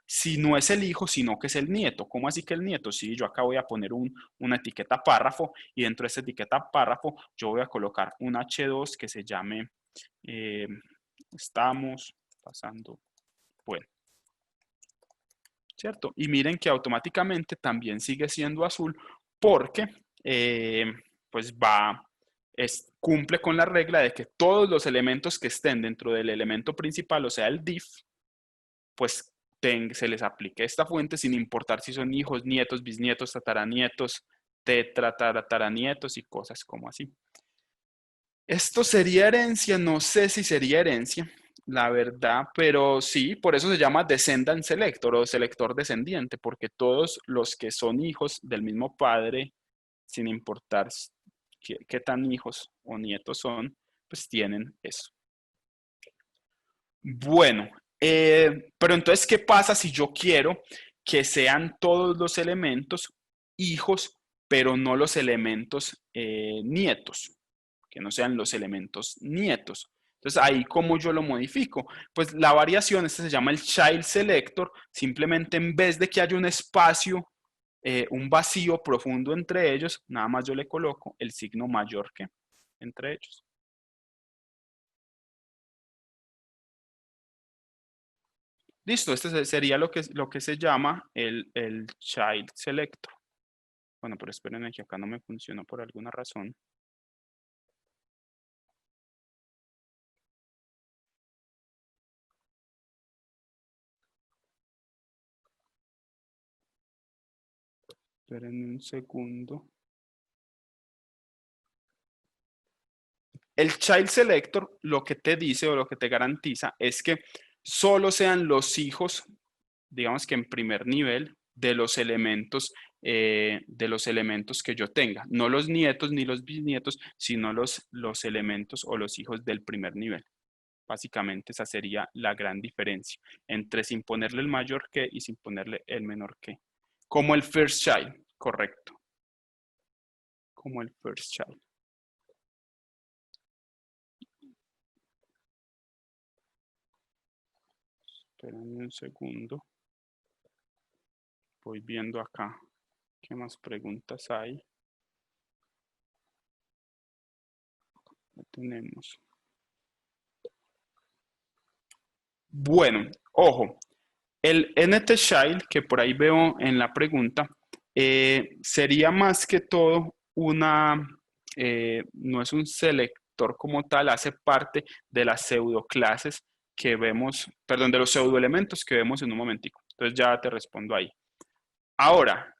si no es el hijo, sino que es el nieto. ¿Cómo así que el nieto? Sí, yo acá voy a poner una etiqueta párrafo y dentro de esta etiqueta párrafo yo voy a colocar un H2 que se llame estamos pasando, bueno, ¿cierto? Y miren que automáticamente también sigue siendo azul porque pues cumple con la regla de que todos los elementos que estén dentro del elemento principal, o sea, el div, pues se les aplique esta fuente sin importar si son hijos, nietos, bisnietos, tataranietos, tataranietos y cosas como así. Esto sería herencia, no sé si sería herencia, la verdad, pero sí, por eso se llama descendant selector o selector descendiente, porque todos los que son hijos del mismo padre, sin importar qué tan hijos o nietos son, pues tienen eso. Bueno, pero entonces, ¿qué pasa si yo quiero que sean todos los elementos hijos, pero no los elementos nietos? Que no sean los elementos nietos. Entonces, ahí, ¿cómo yo lo modifico? Pues la variación, esta se llama el child selector, simplemente en vez de que haya un espacio, un vacío profundo entre ellos, nada más yo le coloco el signo mayor que entre ellos. Listo, este sería lo que se llama el child selector. Bueno, pero espérenme que acá no me funcionó por alguna razón. Espérenme un segundo. El child selector lo que te dice o lo que te garantiza es que solo sean los hijos, digamos que en primer nivel, de los elementos que yo tenga. No los nietos ni los bisnietos, sino los elementos o los hijos del primer nivel. Básicamente esa sería la gran diferencia entre sin ponerle el mayor que y sin ponerle el menor que. Como el first child, correcto. Como el first child. Espérenme un segundo. Voy viendo acá qué más preguntas hay. Lo tenemos. Bueno, ojo, el NT-Child, que por ahí veo en la pregunta, sería más que todo no es un selector como tal, hace parte de las pseudoclases que vemos, perdón, de los pseudoelementos que vemos en un momentico. Entonces ya te respondo ahí. Ahora,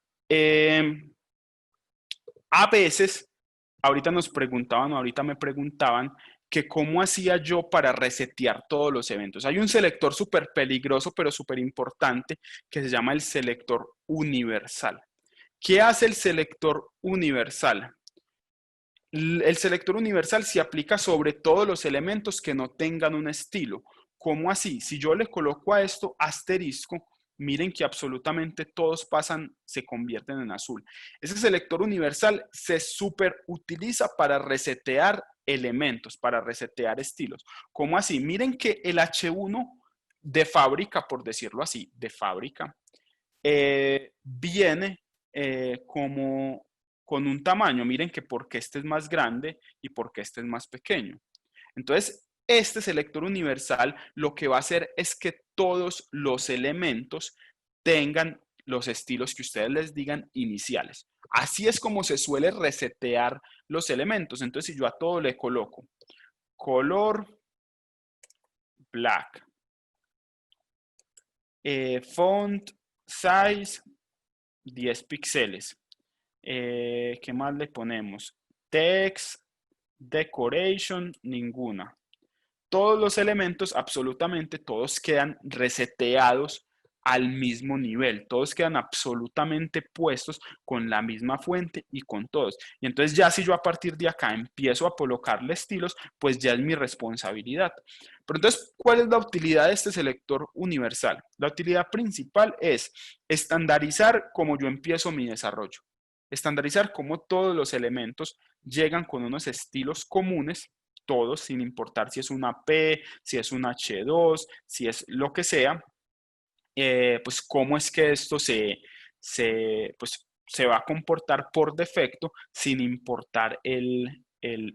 a veces, ahorita nos preguntaban, ahorita me preguntaban, que cómo hacía yo para resetear todos los eventos. Hay un selector súper peligroso, pero súper importante, que se llama el selector universal. ¿Qué hace el selector universal? El selector universal se aplica sobre todos los elementos que no tengan un estilo. ¿Cómo así? Si yo le coloco a esto asterisco, miren que absolutamente todos pasan, se convierten en azul. Ese selector universal se súper utiliza para resetear elementos, para resetear estilos. ¿Cómo así? Miren que el H1 de fábrica, por decirlo así, de fábrica, viene como con un tamaño. Miren que porque este es más grande y porque este es más pequeño. Entonces, este selector universal lo que va a hacer es que todos los elementos tengan los estilos que ustedes les digan iniciales. Así es como se suele resetear los elementos. Entonces, si yo a todo le coloco color black, font size 10 píxeles, ¿qué más le ponemos? Text, decoration, ninguna. Todos los elementos, absolutamente todos quedan reseteados al mismo nivel. Todos quedan absolutamente puestos con la misma fuente y con todos. Y entonces ya si yo a partir de acá empiezo a colocarle estilos, pues ya es mi responsabilidad. Pero entonces, ¿cuál es la utilidad de este selector universal? La utilidad principal es estandarizar cómo yo empiezo mi desarrollo. Estandarizar cómo todos los elementos llegan con unos estilos comunes, todos, sin importar si es una P, si es un H2, si es lo que sea, pues cómo es que esto pues, se va a comportar por defecto sin importar el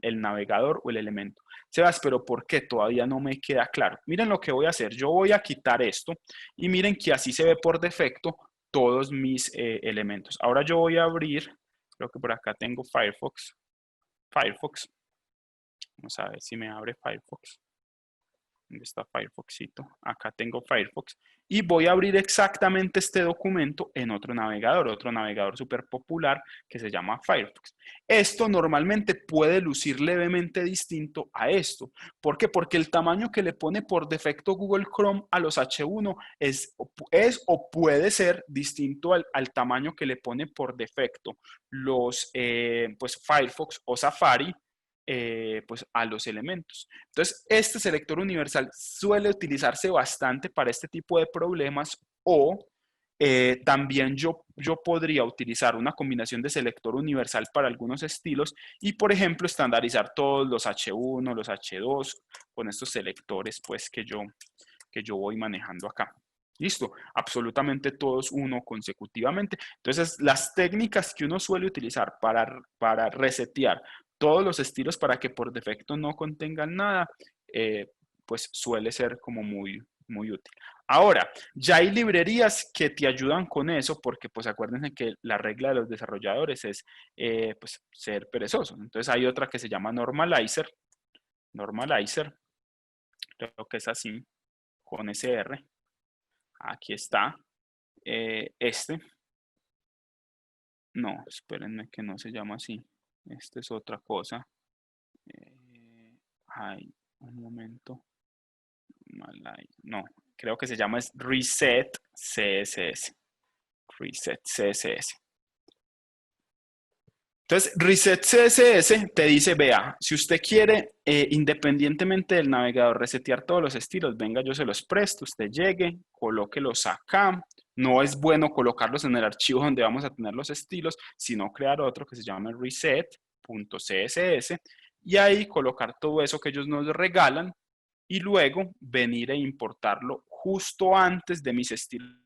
navegador o el elemento. Sebas, pero ¿por qué? Todavía no me queda claro. Miren lo que voy a hacer. Yo voy a quitar esto y miren que así se ve por defecto todos mis elementos. Ahora yo voy a abrir, creo que por acá tengo Firefox. Vamos a ver si me abre Firefox. ¿Dónde está Firefoxito? Acá tengo Firefox. Y voy a abrir exactamente este documento en otro navegador súper popular que se llama Firefox. Esto normalmente puede lucir levemente distinto a esto. ¿Por qué? Porque el tamaño que le pone por defecto Google Chrome a los H1 es o puede ser distinto al tamaño que le pone por defecto los pues Firefox o Safari pues a los elementos. Entonces, este selector universal suele utilizarse bastante para este tipo de problemas o también yo podría utilizar una combinación de selector universal para algunos estilos y, por ejemplo, estandarizar todos los H1, los H2 con estos selectores pues que yo voy manejando acá. Listo, absolutamente todos uno consecutivamente. Entonces, las técnicas que uno suele utilizar para resetear todos los estilos para que por defecto no contengan nada, pues suele ser como muy útil. Ahora, ya hay librerías que te ayudan con eso porque pues acuérdense que la regla de los desarrolladores es pues, ser perezosos. Entonces hay otra que se llama Normalizer. Normalizer, creo que es así, con SR. Aquí está. No, espérenme que no se llama así. Este es otra cosa. Ay, un momento. No, creo que se llama es Reset CSS. Reset CSS. Entonces, Reset CSS te dice, vea, si usted quiere, independientemente del navegador, resetear todos los estilos, venga, yo se los presto, usted llegue, colóquelos acá. No es bueno colocarlos en el archivo donde vamos a tener los estilos, sino crear otro que se llama reset.css y ahí colocar todo eso que ellos nos regalan y luego venir e importarlo justo antes de mis estilos,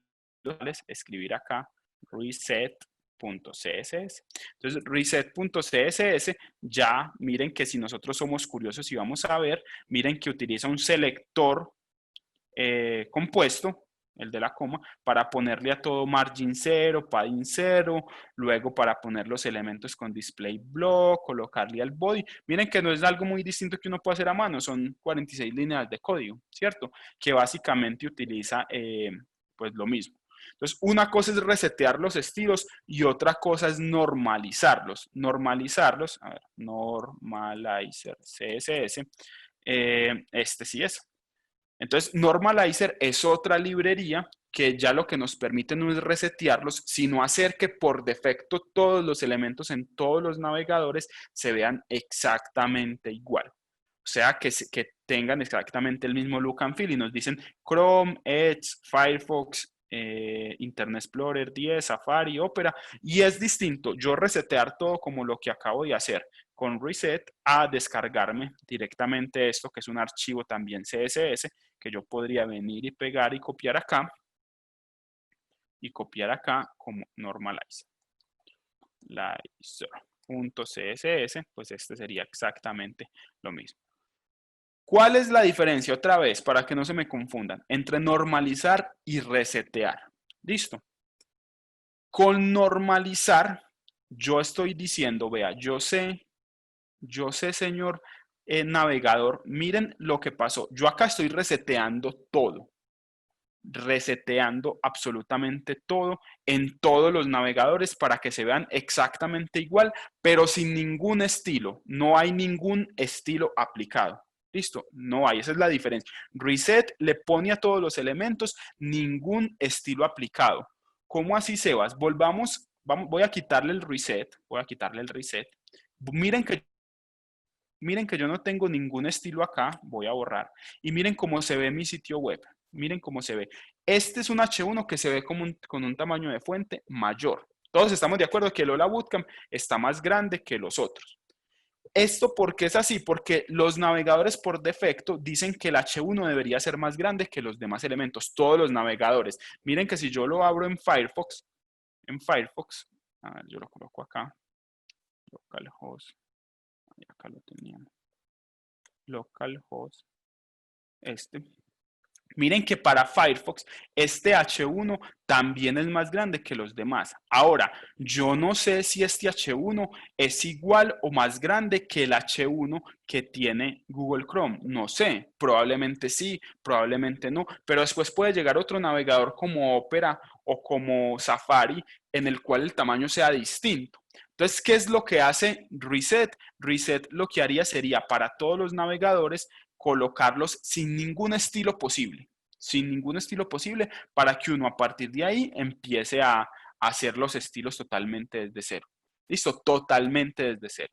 escribir acá reset.css. Entonces, reset.css, ya miren que si nosotros somos curiosos y vamos a ver, miren que utiliza un selector compuesto, el de la coma, para ponerle a todo margin 0, padding 0, luego para poner los elementos con display block, colocarle al body. Miren que no es algo muy distinto que uno puede hacer a mano, son 46 líneas de código, ¿cierto? Que básicamente utiliza pues lo mismo. Entonces, una cosa es resetear los estilos y otra cosa es normalizarlos. Normalizarlos, a ver, normalizer CSS, este sí es. Entonces, Normalizer es otra librería que ya lo que nos permite no es resetearlos, sino hacer que por defecto todos los elementos en todos los navegadores se vean exactamente igual. O sea, que tengan exactamente el mismo look and feel y nos dicen Chrome, Edge, Firefox, Internet Explorer 10, Safari, Opera, y es distinto yo resetear todo como lo que acabo de hacer con Reset a descargarme directamente esto, que es un archivo también CSS, que yo podría venir y pegar y copiar acá como normalizer. Lizer.css, pues este sería exactamente lo mismo. ¿Cuál es la diferencia, otra vez, para que no se me confundan, entre normalizar y resetear? Listo. Con normalizar, yo estoy diciendo, vea, yo sé, señor navegador, miren lo que pasó. Yo acá estoy reseteando todo. Reseteando absolutamente todo en todos los navegadores para que se vean exactamente igual, pero sin ningún estilo. No hay ningún estilo aplicado. ¿Listo? No hay, esa es la diferencia. Reset le pone a todos los elementos ningún estilo aplicado. ¿Cómo así, Sebas? Volvamos, voy a quitarle el reset. Voy a quitarle el reset. Miren que yo no tengo ningún estilo acá. Voy a borrar. Y miren cómo se ve mi sitio web. Miren cómo se ve. Este es un H1 que se ve como con un tamaño de fuente mayor. Todos estamos de acuerdo que el Hola Bootcamp está más grande que los otros. ¿Esto por qué es así? Porque los navegadores por defecto dicen que el H1 debería ser más grande que los demás elementos, todos los navegadores. Miren que si yo lo abro en Firefox, a ver, yo lo coloco acá, localhost, acá lo teníamos, localhost, miren que para Firefox este H1 también es más grande que los demás. Ahora, yo no sé si este H1 es igual o más grande que el H1 que tiene Google Chrome. No sé, probablemente sí, probablemente no, pero después puede llegar otro navegador como Opera o como Safari en el cual el tamaño sea distinto. Entonces, ¿qué es lo que hace Reset? Reset lo que haría sería para todos los navegadores colocarlos sin ningún estilo posible, para que uno a partir de ahí empiece a hacer los estilos totalmente desde cero. Listo, totalmente desde cero.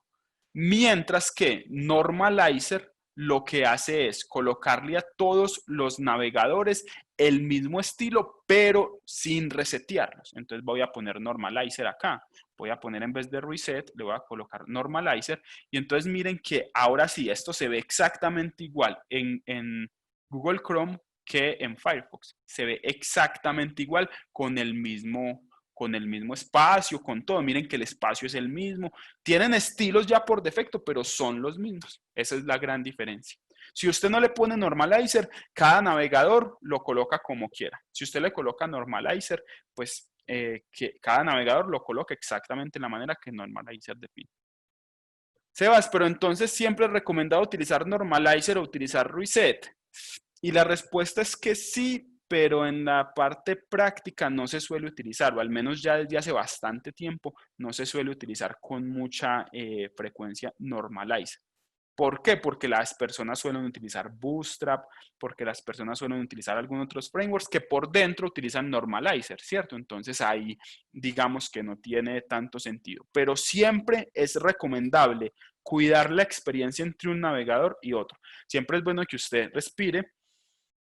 Mientras que Normalizer lo que hace es colocarle a todos los navegadores el mismo estilo, pero sin resetearlos. Entonces voy a poner Normalizer acá. Voy a poner en vez de Reset, le voy a colocar Normalizer. Y entonces miren que ahora sí, esto se ve exactamente igual en Google Chrome que en Firefox. Se ve exactamente igual con el mismo espacio, con todo. Miren que el espacio es el mismo. Tienen estilos ya por defecto, pero son los mismos. Esa es la gran diferencia. Si usted no le pone normalizer, cada navegador lo coloca como quiera. Si usted le coloca normalizer, pues que cada navegador lo coloque exactamente en la manera que normalizer define. Sebas, pero entonces siempre es recomendado utilizar normalizer o utilizar reset. Y la respuesta es que sí, pero en la parte práctica no se suele utilizar, o al menos ya desde hace bastante tiempo no se suele utilizar con mucha frecuencia normalizer. ¿Por qué? Porque las personas suelen utilizar Bootstrap, porque las personas suelen utilizar algunos otros frameworks que por dentro utilizan normalizer, ¿cierto? Entonces ahí digamos que no tiene tanto sentido. Pero siempre es recomendable cuidar la experiencia entre un navegador y otro. Siempre es bueno que usted respire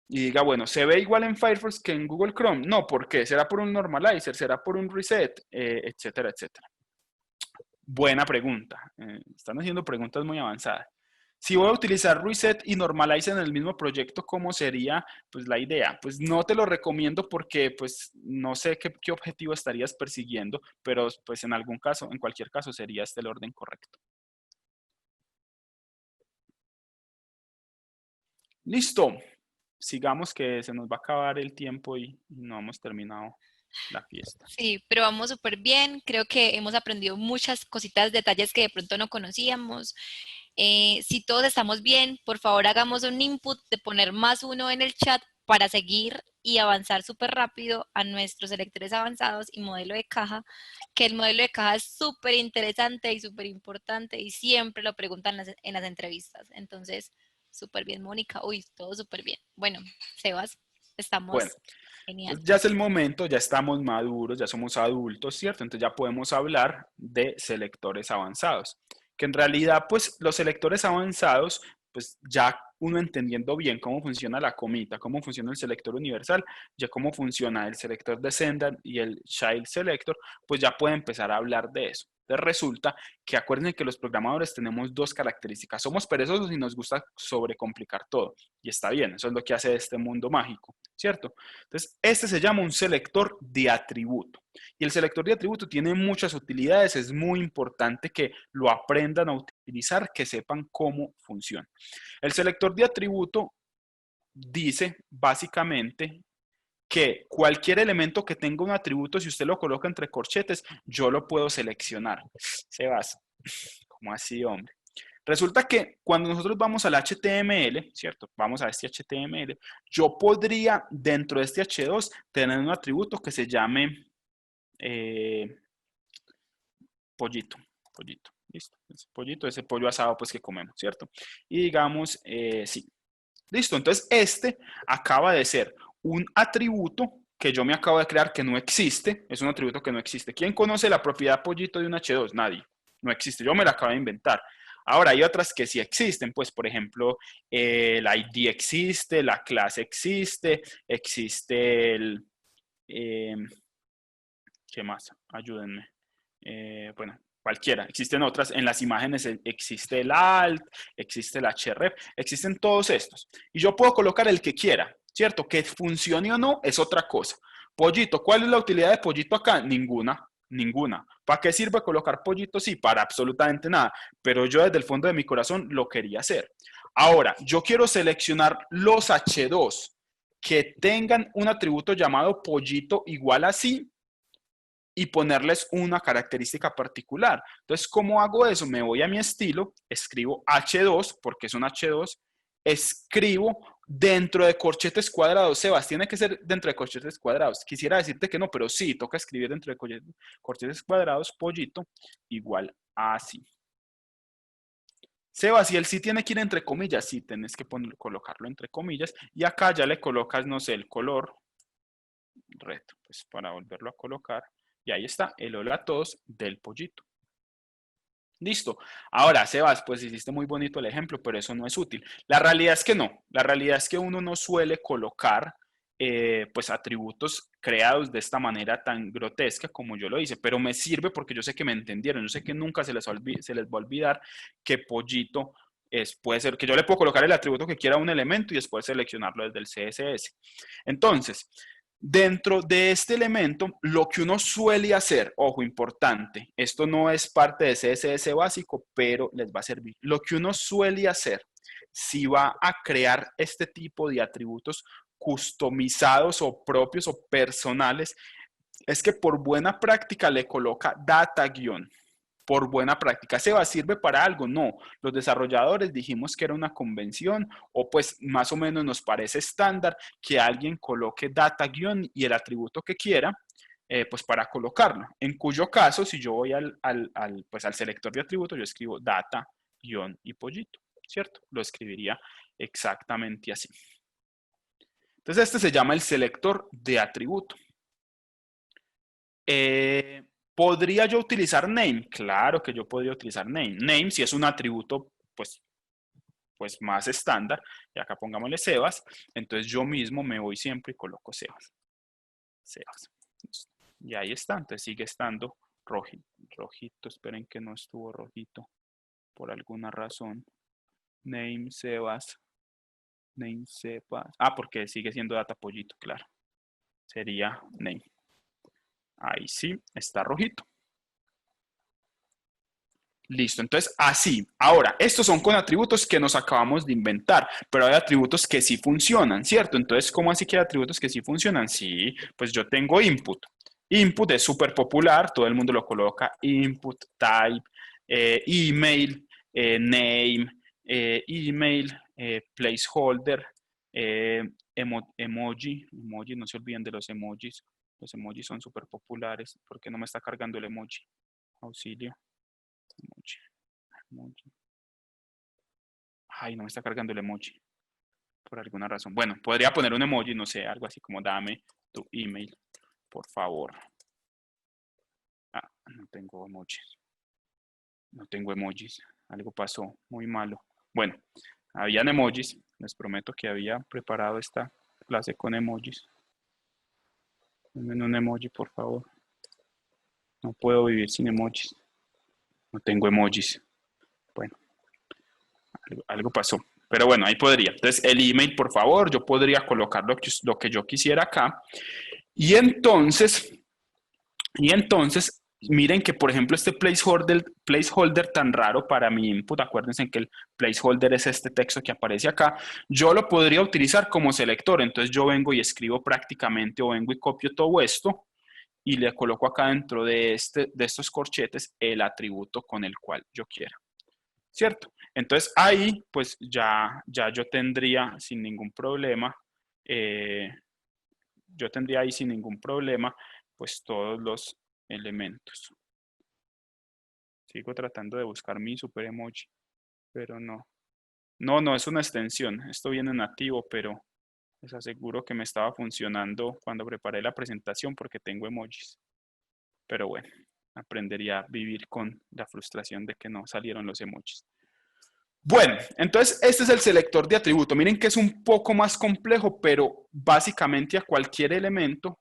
y diga, bueno, ¿se ve igual en Firefox que en Google Chrome? No, ¿por qué? ¿Será por un normalizer? ¿Será por un reset? Etcétera, etcétera. Buena pregunta. Están haciendo preguntas muy avanzadas. Si voy a utilizar reset y normalizer en el mismo proyecto, ¿cómo sería pues la idea? Pues no te lo recomiendo porque pues no sé qué objetivo estarías persiguiendo, pero pues en algún caso, en cualquier caso sería este el orden correcto. Listo. Sigamos que se nos va a acabar el tiempo y no hemos terminado la fiesta. Sí, pero vamos súper bien. Creo que hemos aprendido muchas cositas, detalles que de pronto no conocíamos. Si todos estamos bien, por favor hagamos un input de poner +1 en el chat para seguir y avanzar súper rápido a nuestros selectores avanzados y modelo de caja, que el modelo de caja es súper interesante y súper importante y siempre lo preguntan en las entrevistas. Entonces, súper bien, Mónica. Uy, todo súper bien. Bueno, Sebas, estamos Bueno, genial. ya es el momento, ya estamos maduros, ya somos adultos, ¿cierto? Entonces ya podemos hablar de selectores avanzados. Que en realidad, pues los selectores avanzados, pues ya uno entendiendo bien cómo funciona la comita, cómo funciona el selector universal, ya cómo funciona el selector descendant y el child selector, pues ya puede empezar a hablar de eso. Entonces resulta que acuérdense que los programadores tenemos dos características. Somos perezosos y nos gusta sobrecomplicar todo. Y está bien, eso es lo que hace este mundo mágico, ¿cierto? Entonces, este se llama un selector de atributo. Y el selector de atributo tiene muchas utilidades. Es muy importante que lo aprendan a utilizar, que sepan cómo funciona. El selector de atributo dice básicamente que cualquier elemento que tenga un atributo, si usted lo coloca entre corchetes, yo lo puedo seleccionar. Sebas, ¿cómo así, hombre? Resulta que cuando nosotros vamos al HTML, ¿cierto? Vamos a este HTML, yo podría dentro de este H2 tener un atributo que se llame pollito. ¿Listo? Ese pollito, ese pollo asado pues que comemos, ¿cierto? Y digamos, sí. Listo, entonces este acaba de ser un atributo que yo me acabo de crear que no existe, es un atributo que no existe. ¿Quién conoce la propiedad pollito de un H2? Nadie, no existe, yo me la acabo de inventar. Ahora hay otras que sí existen, pues por ejemplo, el ID existe, la clase existe, existe el... ¿qué más? Ayúdenme. Bueno, cualquiera. Existen otras. En las imágenes existe el alt, existe el href, existen todos estos. Y yo puedo colocar el que quiera, ¿cierto? Que funcione o no es otra cosa. Pollito, ¿cuál es la utilidad de pollito acá? Ninguna. Ninguna. ¿Para qué sirve colocar pollito? Sí, para absolutamente nada. Pero yo desde el fondo de mi corazón lo quería hacer. Ahora, yo quiero seleccionar los H2 que tengan un atributo llamado pollito igual a sí y ponerles una característica particular. Entonces, ¿cómo hago eso? Me voy a mi estilo, escribo H2, porque es un H2, escribo dentro de corchetes cuadrados. Sebas, tiene que ser dentro de corchetes cuadrados. Quisiera decirte que no, pero sí, toca escribir dentro de corchetes cuadrados, pollito, igual a así. Sebas, y el sí tiene que ir entre comillas, sí, tienes que colocarlo entre comillas, y acá ya le colocas, no sé, el color, reto, pues para volverlo a colocar. Y ahí está, el hola a todos del pollito. Listo. Ahora, Sebas, pues hiciste muy bonito el ejemplo, pero eso no es útil. La realidad es que no. La realidad es que uno no suele colocar pues atributos creados de esta manera tan grotesca como yo lo hice, pero me sirve porque yo sé que me entendieron. Yo sé que nunca se les va a olvidar que pollito puede ser que yo le puedo colocar el atributo que quiera a un elemento y después seleccionarlo desde el CSS. Entonces, dentro de este elemento, lo que uno suele hacer, ojo, importante, esto no es parte de CSS básico, pero les va a servir. Lo que uno suele hacer si va a crear este tipo de atributos customizados o propios o personales, es que por buena práctica le coloca data guión. Por buena práctica. ¿Sebas sirve para algo? No. Los desarrolladores dijimos que era una convención o pues más o menos nos parece estándar que alguien coloque data guión y el atributo que quiera pues para colocarlo. En cuyo caso, si yo voy pues al selector de atributos, yo escribo data guión y pollito, ¿cierto? Lo escribiría exactamente así. Entonces este se llama el selector de atributo. ¿Podría yo utilizar name? Claro que yo podría utilizar name. Name, si es un atributo, pues más estándar, y acá pongámosle Sebas, entonces yo mismo me voy siempre y coloco Sebas. Sebas. Y ahí está, entonces sigue estando rojito. Rojito, esperen que no estuvo rojito por alguna razón. Name Sebas. Name Sebas. Ah, porque sigue siendo data pollito, claro. Sería name. Ahí sí, está rojito. Listo, entonces así. Ahora, estos son con atributos que nos acabamos de inventar, pero hay atributos que sí funcionan, ¿cierto? Entonces, ¿cómo así que hay atributos que sí funcionan? Sí, pues yo tengo input. Input es súper popular, todo el mundo lo coloca. Input, type, email, name, email, placeholder, emoji. Emoji, no se olviden de los emojis. Los emojis son súper populares. ¿Por qué no me está cargando el emoji? Auxilio. Emoji. Emoji. Ay, no me está cargando el emoji. Por alguna razón. Bueno, podría poner un emoji, no sé, algo así como dame tu email, por favor. Ah, no tengo emojis. No tengo emojis. Algo pasó muy malo. Bueno, habían emojis. Les prometo que había preparado esta clase con emojis. Denme un emoji, por favor. No puedo vivir sin emojis. No tengo emojis. Bueno, algo pasó. Pero bueno, ahí podría. Entonces, el email, por favor, yo podría colocar lo que yo quisiera acá. Y entonces, miren que, por ejemplo, este placeholder tan raro para mi input, acuérdense que el placeholder es este texto que aparece acá, yo lo podría utilizar como selector. Entonces, yo vengo y escribo prácticamente, o vengo y copio todo esto, y le coloco acá dentro de estos corchetes el atributo con el cual yo quiera. ¿Cierto? Entonces ahí pues ya yo tendría sin ningún problema, pues todos los elementos. Sigo tratando de buscar mi super emoji, pero no. No, es una extensión. Esto viene nativo, pero les aseguro que me estaba funcionando cuando preparé la presentación porque tengo emojis. Pero bueno, aprendería a vivir con la frustración de que no salieron los emojis. Bueno, entonces este es el selector de atributo. Miren que es un poco más complejo, pero básicamente a cualquier elemento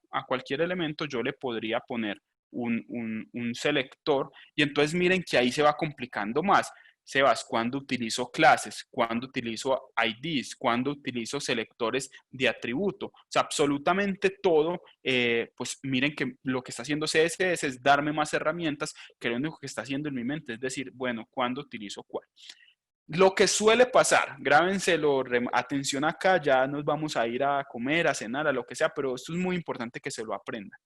yo le podría poner un selector y entonces miren que ahí se va complicando más. Sebas, ¿cuándo utilizo clases? ¿Cuándo utilizo IDs? ¿Cuándo utilizo selectores de atributo? O sea, absolutamente todo, pues miren que lo que está haciendo CSS es darme más herramientas que lo único que está haciendo en mi mente es decir, bueno, ¿cuándo utilizo cuál? Lo que suele pasar, grábenselo, atención acá, ya nos vamos a ir a comer, a cenar, a lo que sea, pero esto es muy importante que se lo aprendan.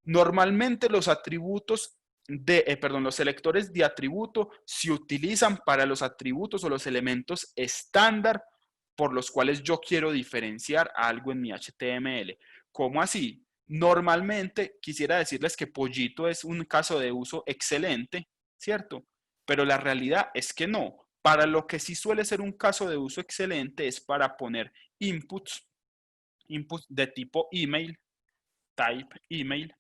Normalmente los atributos los selectores de atributo se utilizan para los atributos o los elementos estándar por los cuales yo quiero diferenciar algo en mi HTML. ¿Cómo así? Normalmente quisiera decirles que Pollito es un caso de uso excelente, ¿cierto? Pero la realidad es que no. Para lo que sí suele ser un caso de uso excelente es para poner inputs de tipo email, type email.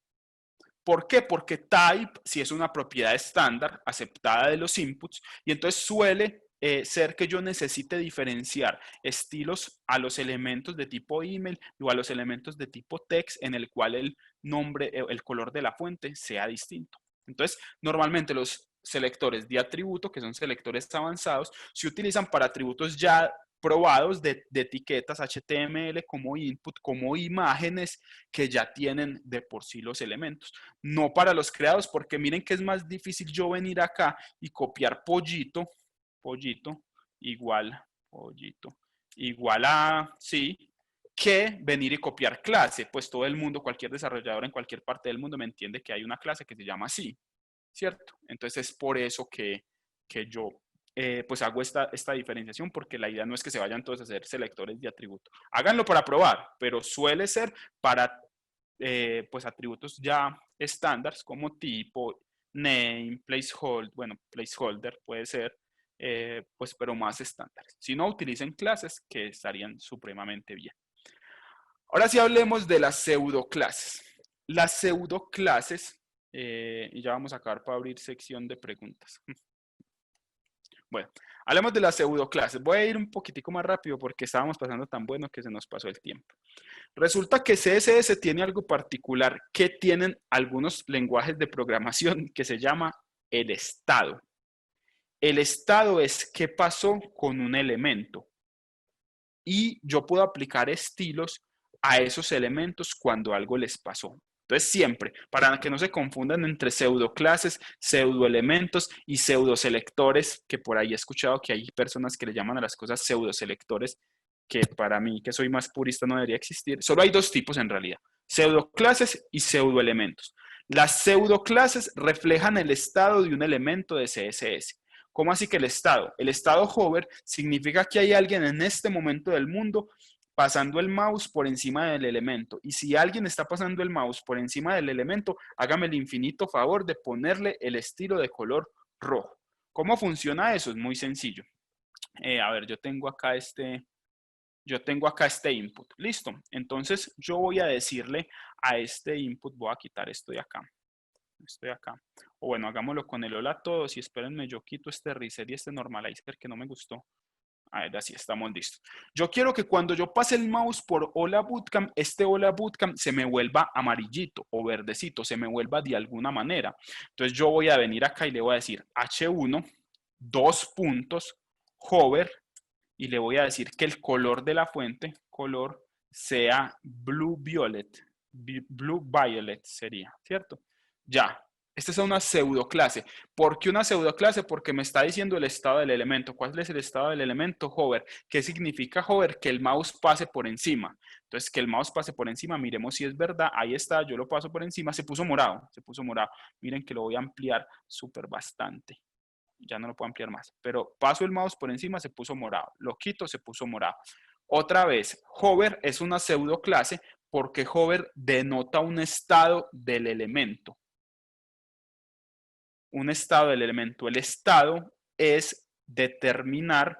¿Por qué? Porque type sí es una propiedad estándar aceptada de los inputs y entonces suele ser que yo necesite diferenciar estilos a los elementos de tipo email o a los elementos de tipo text en el cual el nombre, el color de la fuente sea distinto. Entonces, normalmente los selectores de atributo, que son selectores avanzados, se utilizan para atributos ya probados de etiquetas HTML como input, como imágenes que ya tienen de por sí los elementos. No para los creados, porque miren que es más difícil yo venir acá y copiar pollito igual pollito, igual a, sí, que venir y copiar clase. Pues todo el mundo, cualquier desarrollador en cualquier parte del mundo me entiende que hay una clase que se llama así, ¿cierto? Entonces es por eso que yo pues hago esta diferenciación, porque la idea no es que se vayan todos a hacer selectores de atributo. Háganlo para probar, pero suele ser para pues atributos ya estándares como tipo, name, placeholder, bueno, placeholder puede ser, pues pero más estándares. Si no, utilicen clases que estarían supremamente bien. Ahora sí hablemos de las pseudoclases. Las pseudoclases, y ya vamos a acabar para abrir sección de preguntas. Bueno, hablemos de las pseudoclases. Voy a ir un poquitico más rápido porque estábamos pasando tan bueno que se nos pasó el tiempo. Resulta que CSS tiene algo particular que tienen algunos lenguajes de programación que se llama el estado. El estado es qué pasó con un elemento. Y yo puedo aplicar estilos a esos elementos cuando algo les pasó. Entonces siempre, para que no se confundan entre pseudoclases, pseudoelementos y pseudoselectores, que por ahí he escuchado que hay personas que le llaman a las cosas pseudoselectores, que para mí, que soy más purista, no debería existir. Solo hay dos tipos en realidad, pseudoclases y pseudoelementos. Las pseudoclases reflejan el estado de un elemento de CSS. ¿Cómo así que el estado? El estado hover significa que hay alguien en este momento del mundo pasando el mouse por encima del elemento. Y si alguien está pasando el mouse por encima del elemento, hágame el infinito favor de ponerle el estilo de color rojo. ¿Cómo funciona eso? Es muy sencillo. A ver, yo tengo acá este input. Listo. Entonces yo voy a decirle a este input, voy a quitar esto de acá. O bueno, hagámoslo con el hola a todos y espérenme, yo quito este reset y este normalizer que no me gustó. A ver, así estamos listos. Yo quiero que cuando yo pase el mouse por hola bootcamp, este hola bootcamp se me vuelva amarillito o verdecito, se me vuelva de alguna manera. Entonces yo voy a venir acá y le voy a decir H1, 2 puntos, hover, y le voy a decir que el color de la fuente, color, sea blue violet sería, ¿cierto? Ya. Esta es una pseudoclase. ¿Por qué una pseudoclase? Porque me está diciendo el estado del elemento. ¿Cuál es el estado del elemento? Hover. ¿Qué significa hover? Que el mouse pase por encima. Entonces, que el mouse pase por encima. Miremos si es verdad. Ahí está, yo lo paso por encima. Se puso morado. Miren que lo voy a ampliar súper bastante. Ya no lo puedo ampliar más. Pero paso el mouse por encima, se puso morado. Lo quito, se puso morado. Otra vez, hover es una pseudoclase porque hover denota un estado del elemento. Un estado del elemento. El estado es determinar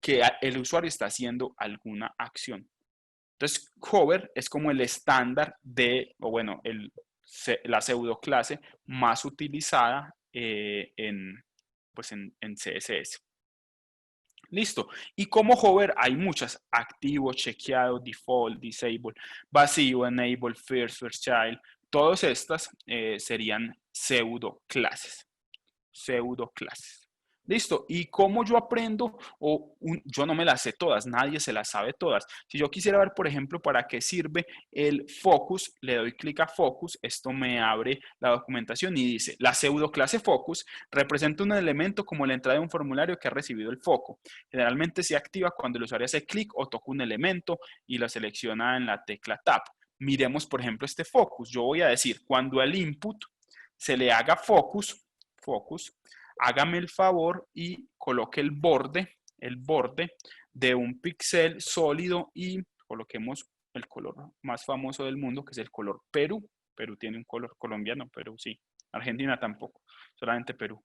que el usuario está haciendo alguna acción. Entonces, hover es como el estándar de, o bueno, la pseudoclase más utilizada en CSS. Listo. Y como hover hay muchas. Activo, chequeado, default, disable, vacío, enable, first child. Todas estas serían pseudoclases. Listo. ¿Y cómo yo aprendo? Yo no me las sé todas, nadie se las sabe todas. Si yo quisiera ver, por ejemplo, para qué sirve el focus, le doy clic a focus, esto me abre la documentación y dice, la pseudoclase focus representa un elemento como la entrada de un formulario que ha recibido el foco. Generalmente se activa cuando el usuario hace clic o toca un elemento y lo selecciona en la tecla Tab. Miremos, por ejemplo, este focus. Yo voy a decir, cuando al input se le haga focus, hágame el favor y coloque el borde de un píxel sólido y coloquemos el color más famoso del mundo, que es el color Perú. Perú tiene un color colombiano, Perú sí. Argentina tampoco, solamente Perú.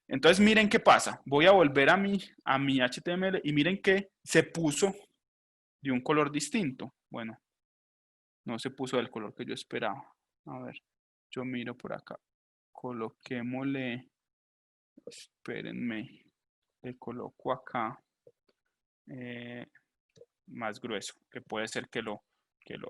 Entonces miren qué pasa. Voy a volver a mi HTML y miren que se puso de un color distinto. Bueno, no se puso del color que yo esperaba. A ver, yo miro por acá. Coloquémosle, espérenme, le coloco acá más grueso, que puede ser que lo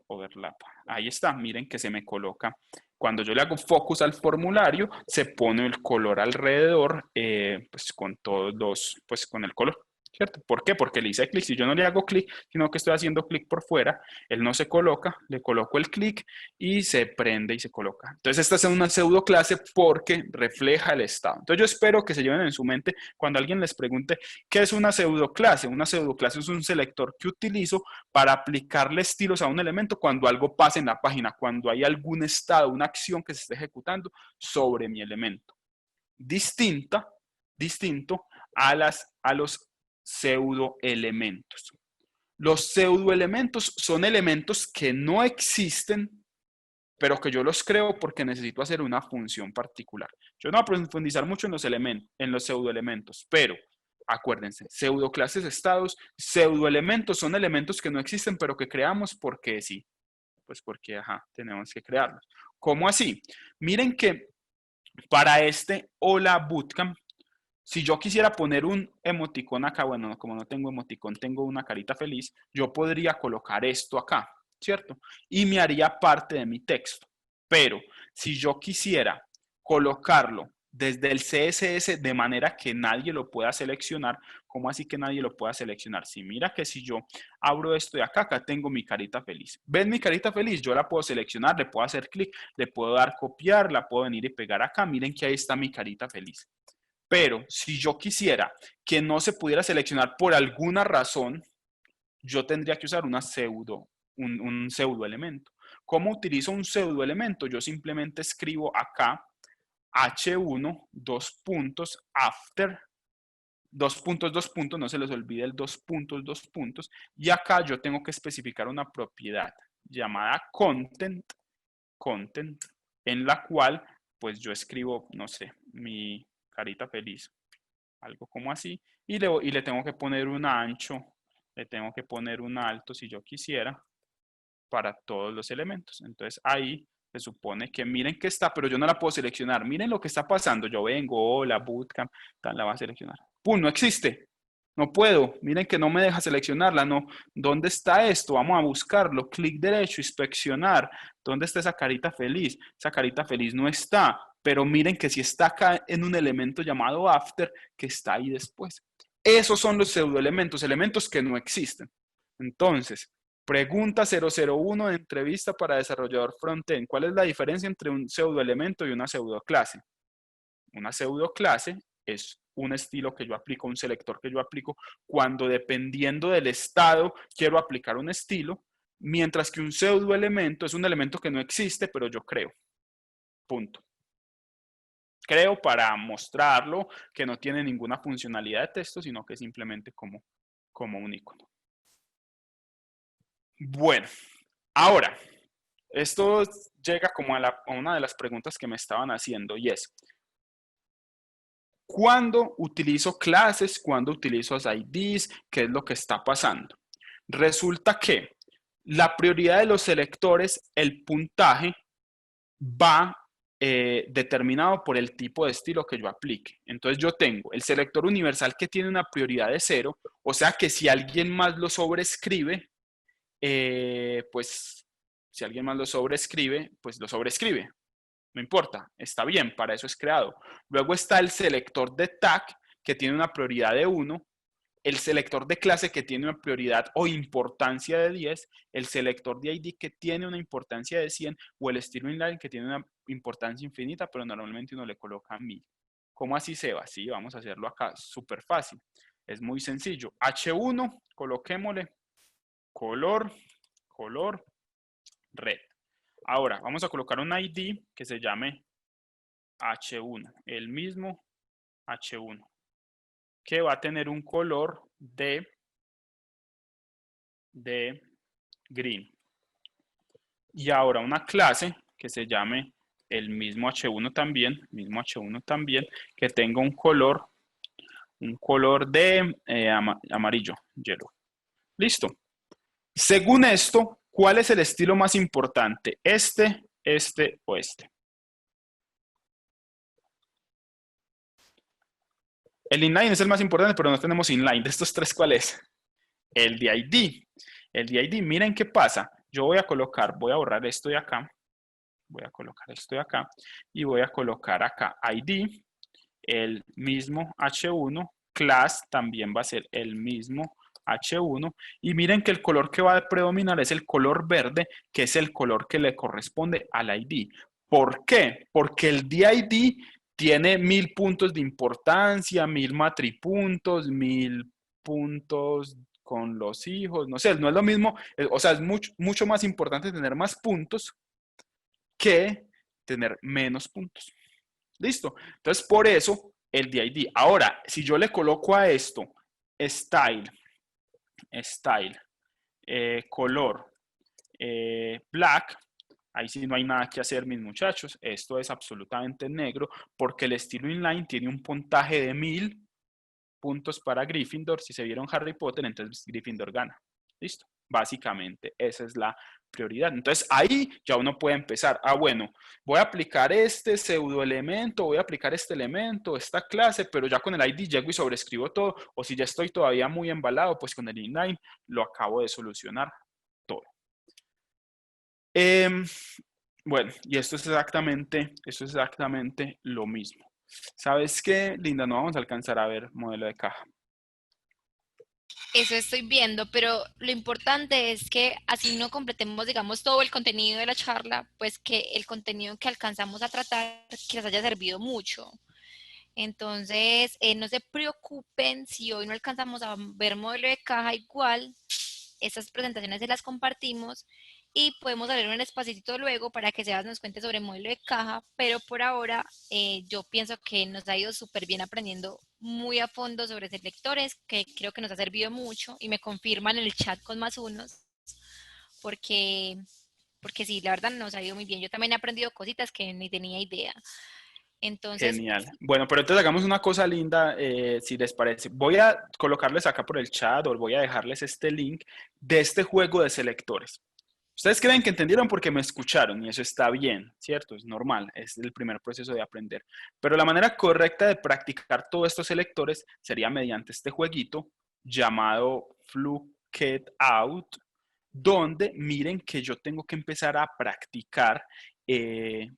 overlapa. Ahí está, miren que se me coloca. Cuando yo le hago focus al formulario, se pone el color alrededor, pues con todos los, pues con el color. ¿cierto? ¿Por qué? Porque le hice clic. Si yo no le hago clic, sino que estoy haciendo clic por fuera, él no se coloca, le coloco el clic y se prende y se coloca. Entonces esta es una pseudo clase porque refleja el estado. Entonces yo espero que se lleven en su mente cuando alguien les pregunte qué es una pseudo clase. Una pseudo clase es un selector que utilizo para aplicarle estilos a un elemento cuando algo pasa en la página, cuando hay algún estado, una acción que se esté ejecutando sobre mi elemento. Distinto a los pseudoelementos. Los pseudoelementos son elementos que no existen, pero que yo los creo porque necesito hacer una función particular. Yo no voy a profundizar mucho en los pseudoelementos, pero acuérdense, pseudoclases estados, pseudoelementos son elementos que no existen, pero que creamos porque sí. Pues porque, tenemos que crearlos. ¿Cómo así? Miren que para este Hola Bootcamp, si yo quisiera poner un emoticón acá, bueno, como no tengo emoticón, tengo una carita feliz, yo podría colocar esto acá, ¿cierto? Y me haría parte de mi texto. Pero si yo quisiera colocarlo desde el CSS de manera que nadie lo pueda seleccionar, ¿cómo así que nadie lo pueda seleccionar? Si mira que si yo abro esto de acá, acá tengo mi carita feliz. ¿Ven mi carita feliz? Yo la puedo seleccionar, le puedo hacer clic, le puedo dar copiar, la puedo venir y pegar acá. Miren que ahí está mi carita feliz. Pero si yo quisiera que no se pudiera seleccionar por alguna razón, yo tendría que usar un pseudo elemento. ¿Cómo utilizo un pseudo elemento? Yo simplemente escribo acá h1, dos puntos, after, dos puntos, no se les olvide el dos puntos, y acá yo tengo que especificar una propiedad llamada content, en la cual pues yo escribo, no sé, mi carita feliz, algo como así, y le tengo que poner un ancho, le tengo que poner un alto si yo quisiera, para todos los elementos. Entonces ahí se supone que miren que está, pero yo no la puedo seleccionar. Miren lo que está pasando. Yo vengo, hola, bootcamp, tal, la va a seleccionar. ¡Pum! No existe. No puedo. Miren que no me deja seleccionarla. No. ¿Dónde está esto? Vamos a buscarlo. Clic derecho, inspeccionar. ¿Dónde está esa carita feliz? Esa carita feliz no está. Pero miren que si está acá en un elemento llamado after, que está ahí después. Esos son los pseudoelementos, elementos que no existen. Entonces, pregunta 001 de entrevista para desarrollador frontend. ¿Cuál es la diferencia entre un pseudoelemento y una pseudoclase? Una pseudoclase es un estilo que yo aplico, un selector que yo aplico cuando dependiendo del estado quiero aplicar un estilo, mientras que un pseudoelemento es un elemento que no existe, pero yo creo. Punto. Creo para mostrarlo que no tiene ninguna funcionalidad de texto, sino que es simplemente como un icono. Bueno, ahora, esto llega como a una de las preguntas que me estaban haciendo y es, ¿cuándo utilizo clases? ¿Cuándo utilizo IDs? ¿Qué es lo que está pasando? Resulta que la prioridad de los selectores, el puntaje, va determinado por el tipo de estilo que yo aplique. Entonces yo tengo el selector universal que tiene una prioridad de 0, o sea que si alguien más lo sobrescribe, pues si alguien más lo sobrescribe, pues lo sobrescribe. No importa, está bien, para eso es creado. Luego está el selector de tag, que tiene una prioridad de 1, el selector de clase que tiene una prioridad o importancia de 10, el selector de ID que tiene una importancia de 100, o el estilo inline que tiene una importancia infinita, pero normalmente uno le coloca 1000. ¿Cómo así se va? Sí, vamos a hacerlo acá, súper fácil. Es muy sencillo. H1, coloquémosle color red. Ahora, vamos a colocar un ID que se llame H1, el mismo H1, que va a tener un color de green. Y ahora una clase que se llame el mismo H1 también, que tenga un color de amarillo, yellow. Listo. Según esto, ¿cuál es el estilo más importante? ¿Este o este? El inline es el más importante, pero no tenemos inline. De estos tres, ¿cuál es? El de ID. El de ID, miren qué pasa. Yo voy a borrar esto de acá. Voy a colocar esto de acá. Y voy a colocar acá ID, el mismo H1, class también va a ser el mismo H1 y miren que el color que va a predominar es el color verde, que es el color que le corresponde al ID. ¿Por qué? Porque el DID tiene 1000 puntos de importancia, 1000 matripuntos, 1000 puntos con los hijos, no sé, no es lo mismo, o sea, es mucho más importante tener más puntos que tener menos puntos. ¿Listo? Entonces, por eso el DID. Ahora, si yo le coloco a esto style, color, black, ahí sí no hay nada que hacer, mis muchachos. Esto es absolutamente negro porque el estilo inline tiene un puntaje de 1000 puntos para Gryffindor. Si se vieron Harry Potter, entonces Gryffindor gana. ¿Listo? Básicamente, esa es la prioridad. Entonces, ahí ya uno puede empezar. Ah, bueno, voy a aplicar este pseudoelemento, voy a aplicar este elemento, esta clase, pero ya con el ID llego y sobrescribo todo. O si ya estoy todavía muy embalado, pues con el inline lo acabo de solucionar todo. Bueno, y esto es exactamente lo mismo. ¿Sabes qué, Linda? No vamos a alcanzar a ver modelo de caja. Eso estoy viendo, pero lo importante es que así no completemos, digamos, todo el contenido de la charla, pues que el contenido que alcanzamos a tratar, que les haya servido mucho. Entonces, no se preocupen si hoy no alcanzamos a ver modelo de caja igual, estas presentaciones se las compartimos y podemos abrir un espacito luego para que Sebas nos cuente sobre modelo de caja, pero por ahora yo pienso que nos ha ido súper bien aprendiendo muy a fondo sobre selectores, que creo que nos ha servido mucho y me confirman en el chat con más unos, porque, porque sí, la verdad nos ha ido muy bien. Yo también he aprendido cositas que ni tenía idea. Entonces, Genial. Bueno, pero entonces hagamos una cosa linda, si les parece. Voy a colocarles acá por el chat o voy a dejarles este link de este juego de selectores. Ustedes creen que entendieron porque me escucharon y eso está bien, ¿cierto? Es normal, es el primer proceso de aprender. Pero la manera correcta de practicar todos estos selectores sería mediante este jueguito llamado Fluke Out, donde miren que yo tengo que empezar a practicar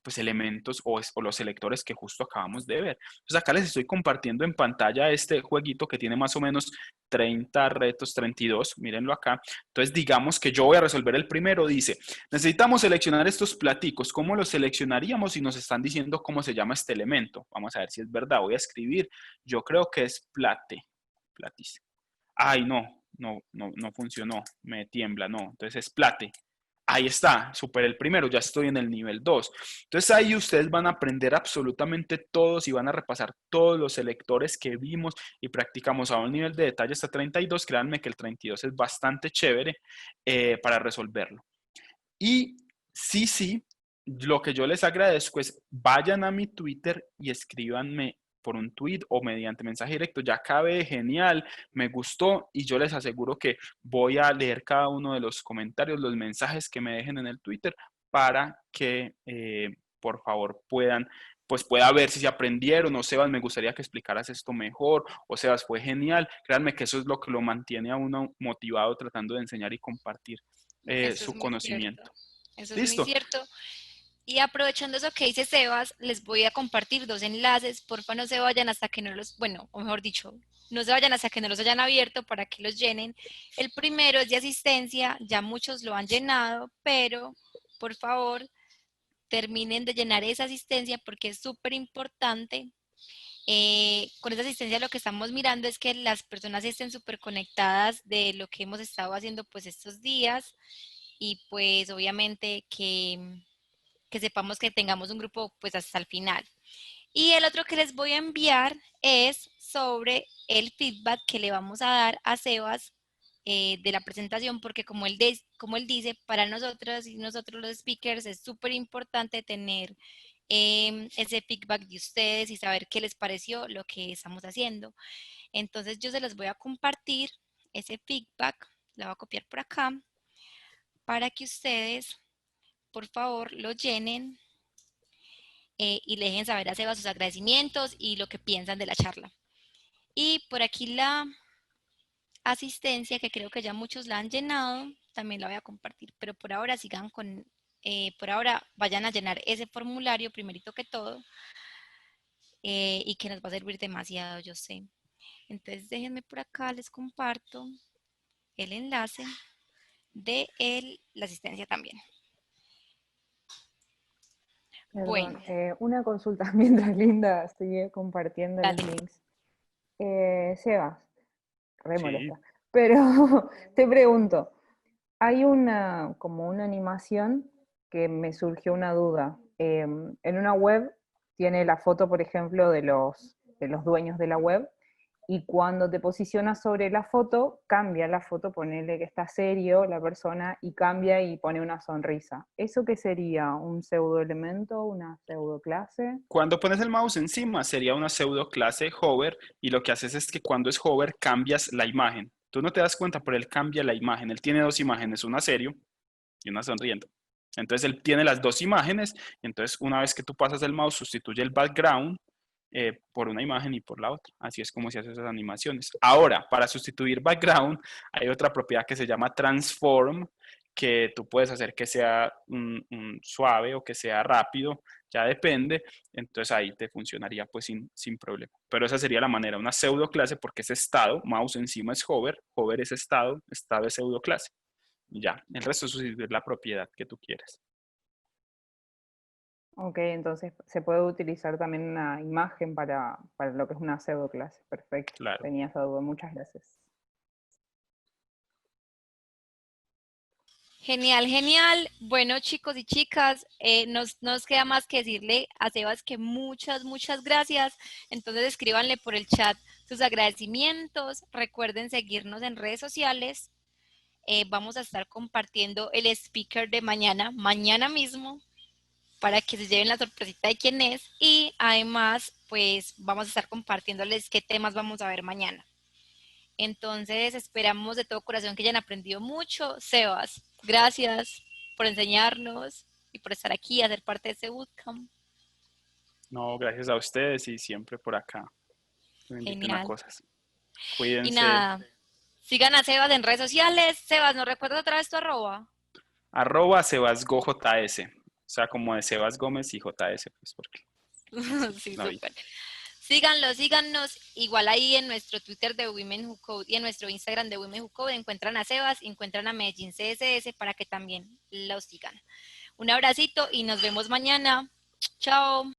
pues elementos o los selectores que justo acabamos de ver. Entonces acá les estoy compartiendo en pantalla este jueguito que tiene más o menos 30 retos, 32, mírenlo acá. Entonces digamos que yo voy a resolver el primero, dice, necesitamos seleccionar estos platicos, ¿cómo los seleccionaríamos si nos están diciendo cómo se llama este elemento? Vamos a ver si es verdad, voy a escribir, yo creo que es platis. Ay, no funcionó, me tiembla, no, entonces es plate. Ahí está, superé el primero, ya estoy en el nivel 2. Entonces ahí ustedes van a aprender absolutamente todos y van a repasar todos los selectores que vimos y practicamos a un nivel de detalle hasta 32. Créanme que el 32 es bastante chévere para resolverlo. Y sí, lo que yo les agradezco es vayan a mi Twitter y escríbanme por un tweet o mediante mensaje directo. Ya acabé, genial, me gustó y yo les aseguro que voy a leer cada uno de los comentarios, los mensajes que me dejen en el Twitter para que por favor pueda ver si se aprendieron o Sebas, me gustaría que explicaras esto mejor o Sebas, fue genial. Créanme que eso es lo que lo mantiene a uno motivado tratando de enseñar y compartir eso es su muy cierto. conocimiento. Eso es muy ¿Listo? cierto. Y aprovechando eso que dice Sebas, les voy a compartir dos enlaces. Porfa, no se vayan hasta que no los, bueno, o mejor dicho, no se vayan hasta que no los hayan abierto para que los llenen. El primero es de asistencia, ya muchos lo han llenado, pero por favor, terminen de llenar esa asistencia porque es súper importante. Con esa asistencia lo que estamos mirando es que las personas estén súper conectadas de lo que hemos estado haciendo pues estos días y pues obviamente que sepamos que tengamos un grupo pues hasta el final. Y el otro que les voy a enviar es sobre el feedback que le vamos a dar a Sebas de la presentación, porque como él dice, para nosotros y nosotros los speakers es súper importante tener ese feedback de ustedes y saber qué les pareció lo que estamos haciendo. Entonces yo se los voy a compartir ese feedback, lo voy a copiar por acá, para que ustedes, por favor, lo llenen y le dejen saber a Seba sus agradecimientos y lo que piensan de la charla. Y por aquí la asistencia, que creo que ya muchos la han llenado, también la voy a compartir, pero por ahora sigan con, por ahora vayan a llenar ese formulario primerito que todo y que nos va a servir demasiado, yo sé. Entonces déjenme por acá, les comparto el enlace de la asistencia también. Perdón, Bueno, una consulta mientras Linda sigue compartiendo los dale. links. Sebas, re Sí. molesta, pero te pregunto, hay como una animación que me surgió una duda. En una web tiene la foto, por ejemplo, de los dueños de la web, y cuando te posicionas sobre la foto, cambia la foto, ponele que está serio la persona, y cambia y pone una sonrisa. ¿Eso qué sería? ¿Un pseudo elemento? ¿Una pseudo clase? Cuando pones el mouse encima sería una pseudo clase hover y lo que haces es que cuando es hover cambias la imagen. Tú no te das cuenta, pero él cambia la imagen. Él tiene dos imágenes, una serio y una sonriendo. Entonces él tiene las dos imágenes y entonces una vez que tú pasas el mouse sustituye el background por una imagen y por la otra. Así es como se hacen esas animaciones. Ahora, para sustituir background hay otra propiedad que se llama transform, que tú puedes hacer que sea un suave o que sea rápido, ya depende. Entonces ahí te funcionaría pues sin problema. Pero esa sería la manera, una pseudo clase porque es estado, mouse encima es hover, hover es estado, estado es pseudo clase. Ya, el resto es sustituir la propiedad que tú quieras. Ok, entonces se puede utilizar también una imagen para lo que es una pseudo clase. Perfecto, Claro. tenía esa duda. Muchas gracias. Genial, genial. Bueno, chicos y chicas, nos queda más que decirle a Sebas que muchas gracias. Entonces escríbanle por el chat sus agradecimientos. Recuerden seguirnos en redes sociales. Vamos a estar compartiendo el speaker de mañana mismo, para que se lleven la sorpresita de quién es. Y además, pues vamos a estar compartiéndoles qué temas vamos a ver mañana. Entonces, esperamos de todo corazón que hayan aprendido mucho. Sebas, gracias por enseñarnos y por estar aquí, a ser parte de este bootcamp. No, gracias a ustedes y siempre por acá. Me inviten a Genial. cosas. Y Cuídense. nada, sigan a Sebas en redes sociales. Sebas, ¿no recuerdas otra vez tu arroba? @SebasGoJS. O sea, como de Sebas Gómez y JS, pues porque así Sí, la vi. súper. Síganlo, síganos. Igual ahí en nuestro Twitter de Women Who Code y en nuestro Instagram de Women Who Code encuentran a Sebas, encuentran a Medellín CSS para que también los sigan. Un abracito y nos vemos mañana. Chao.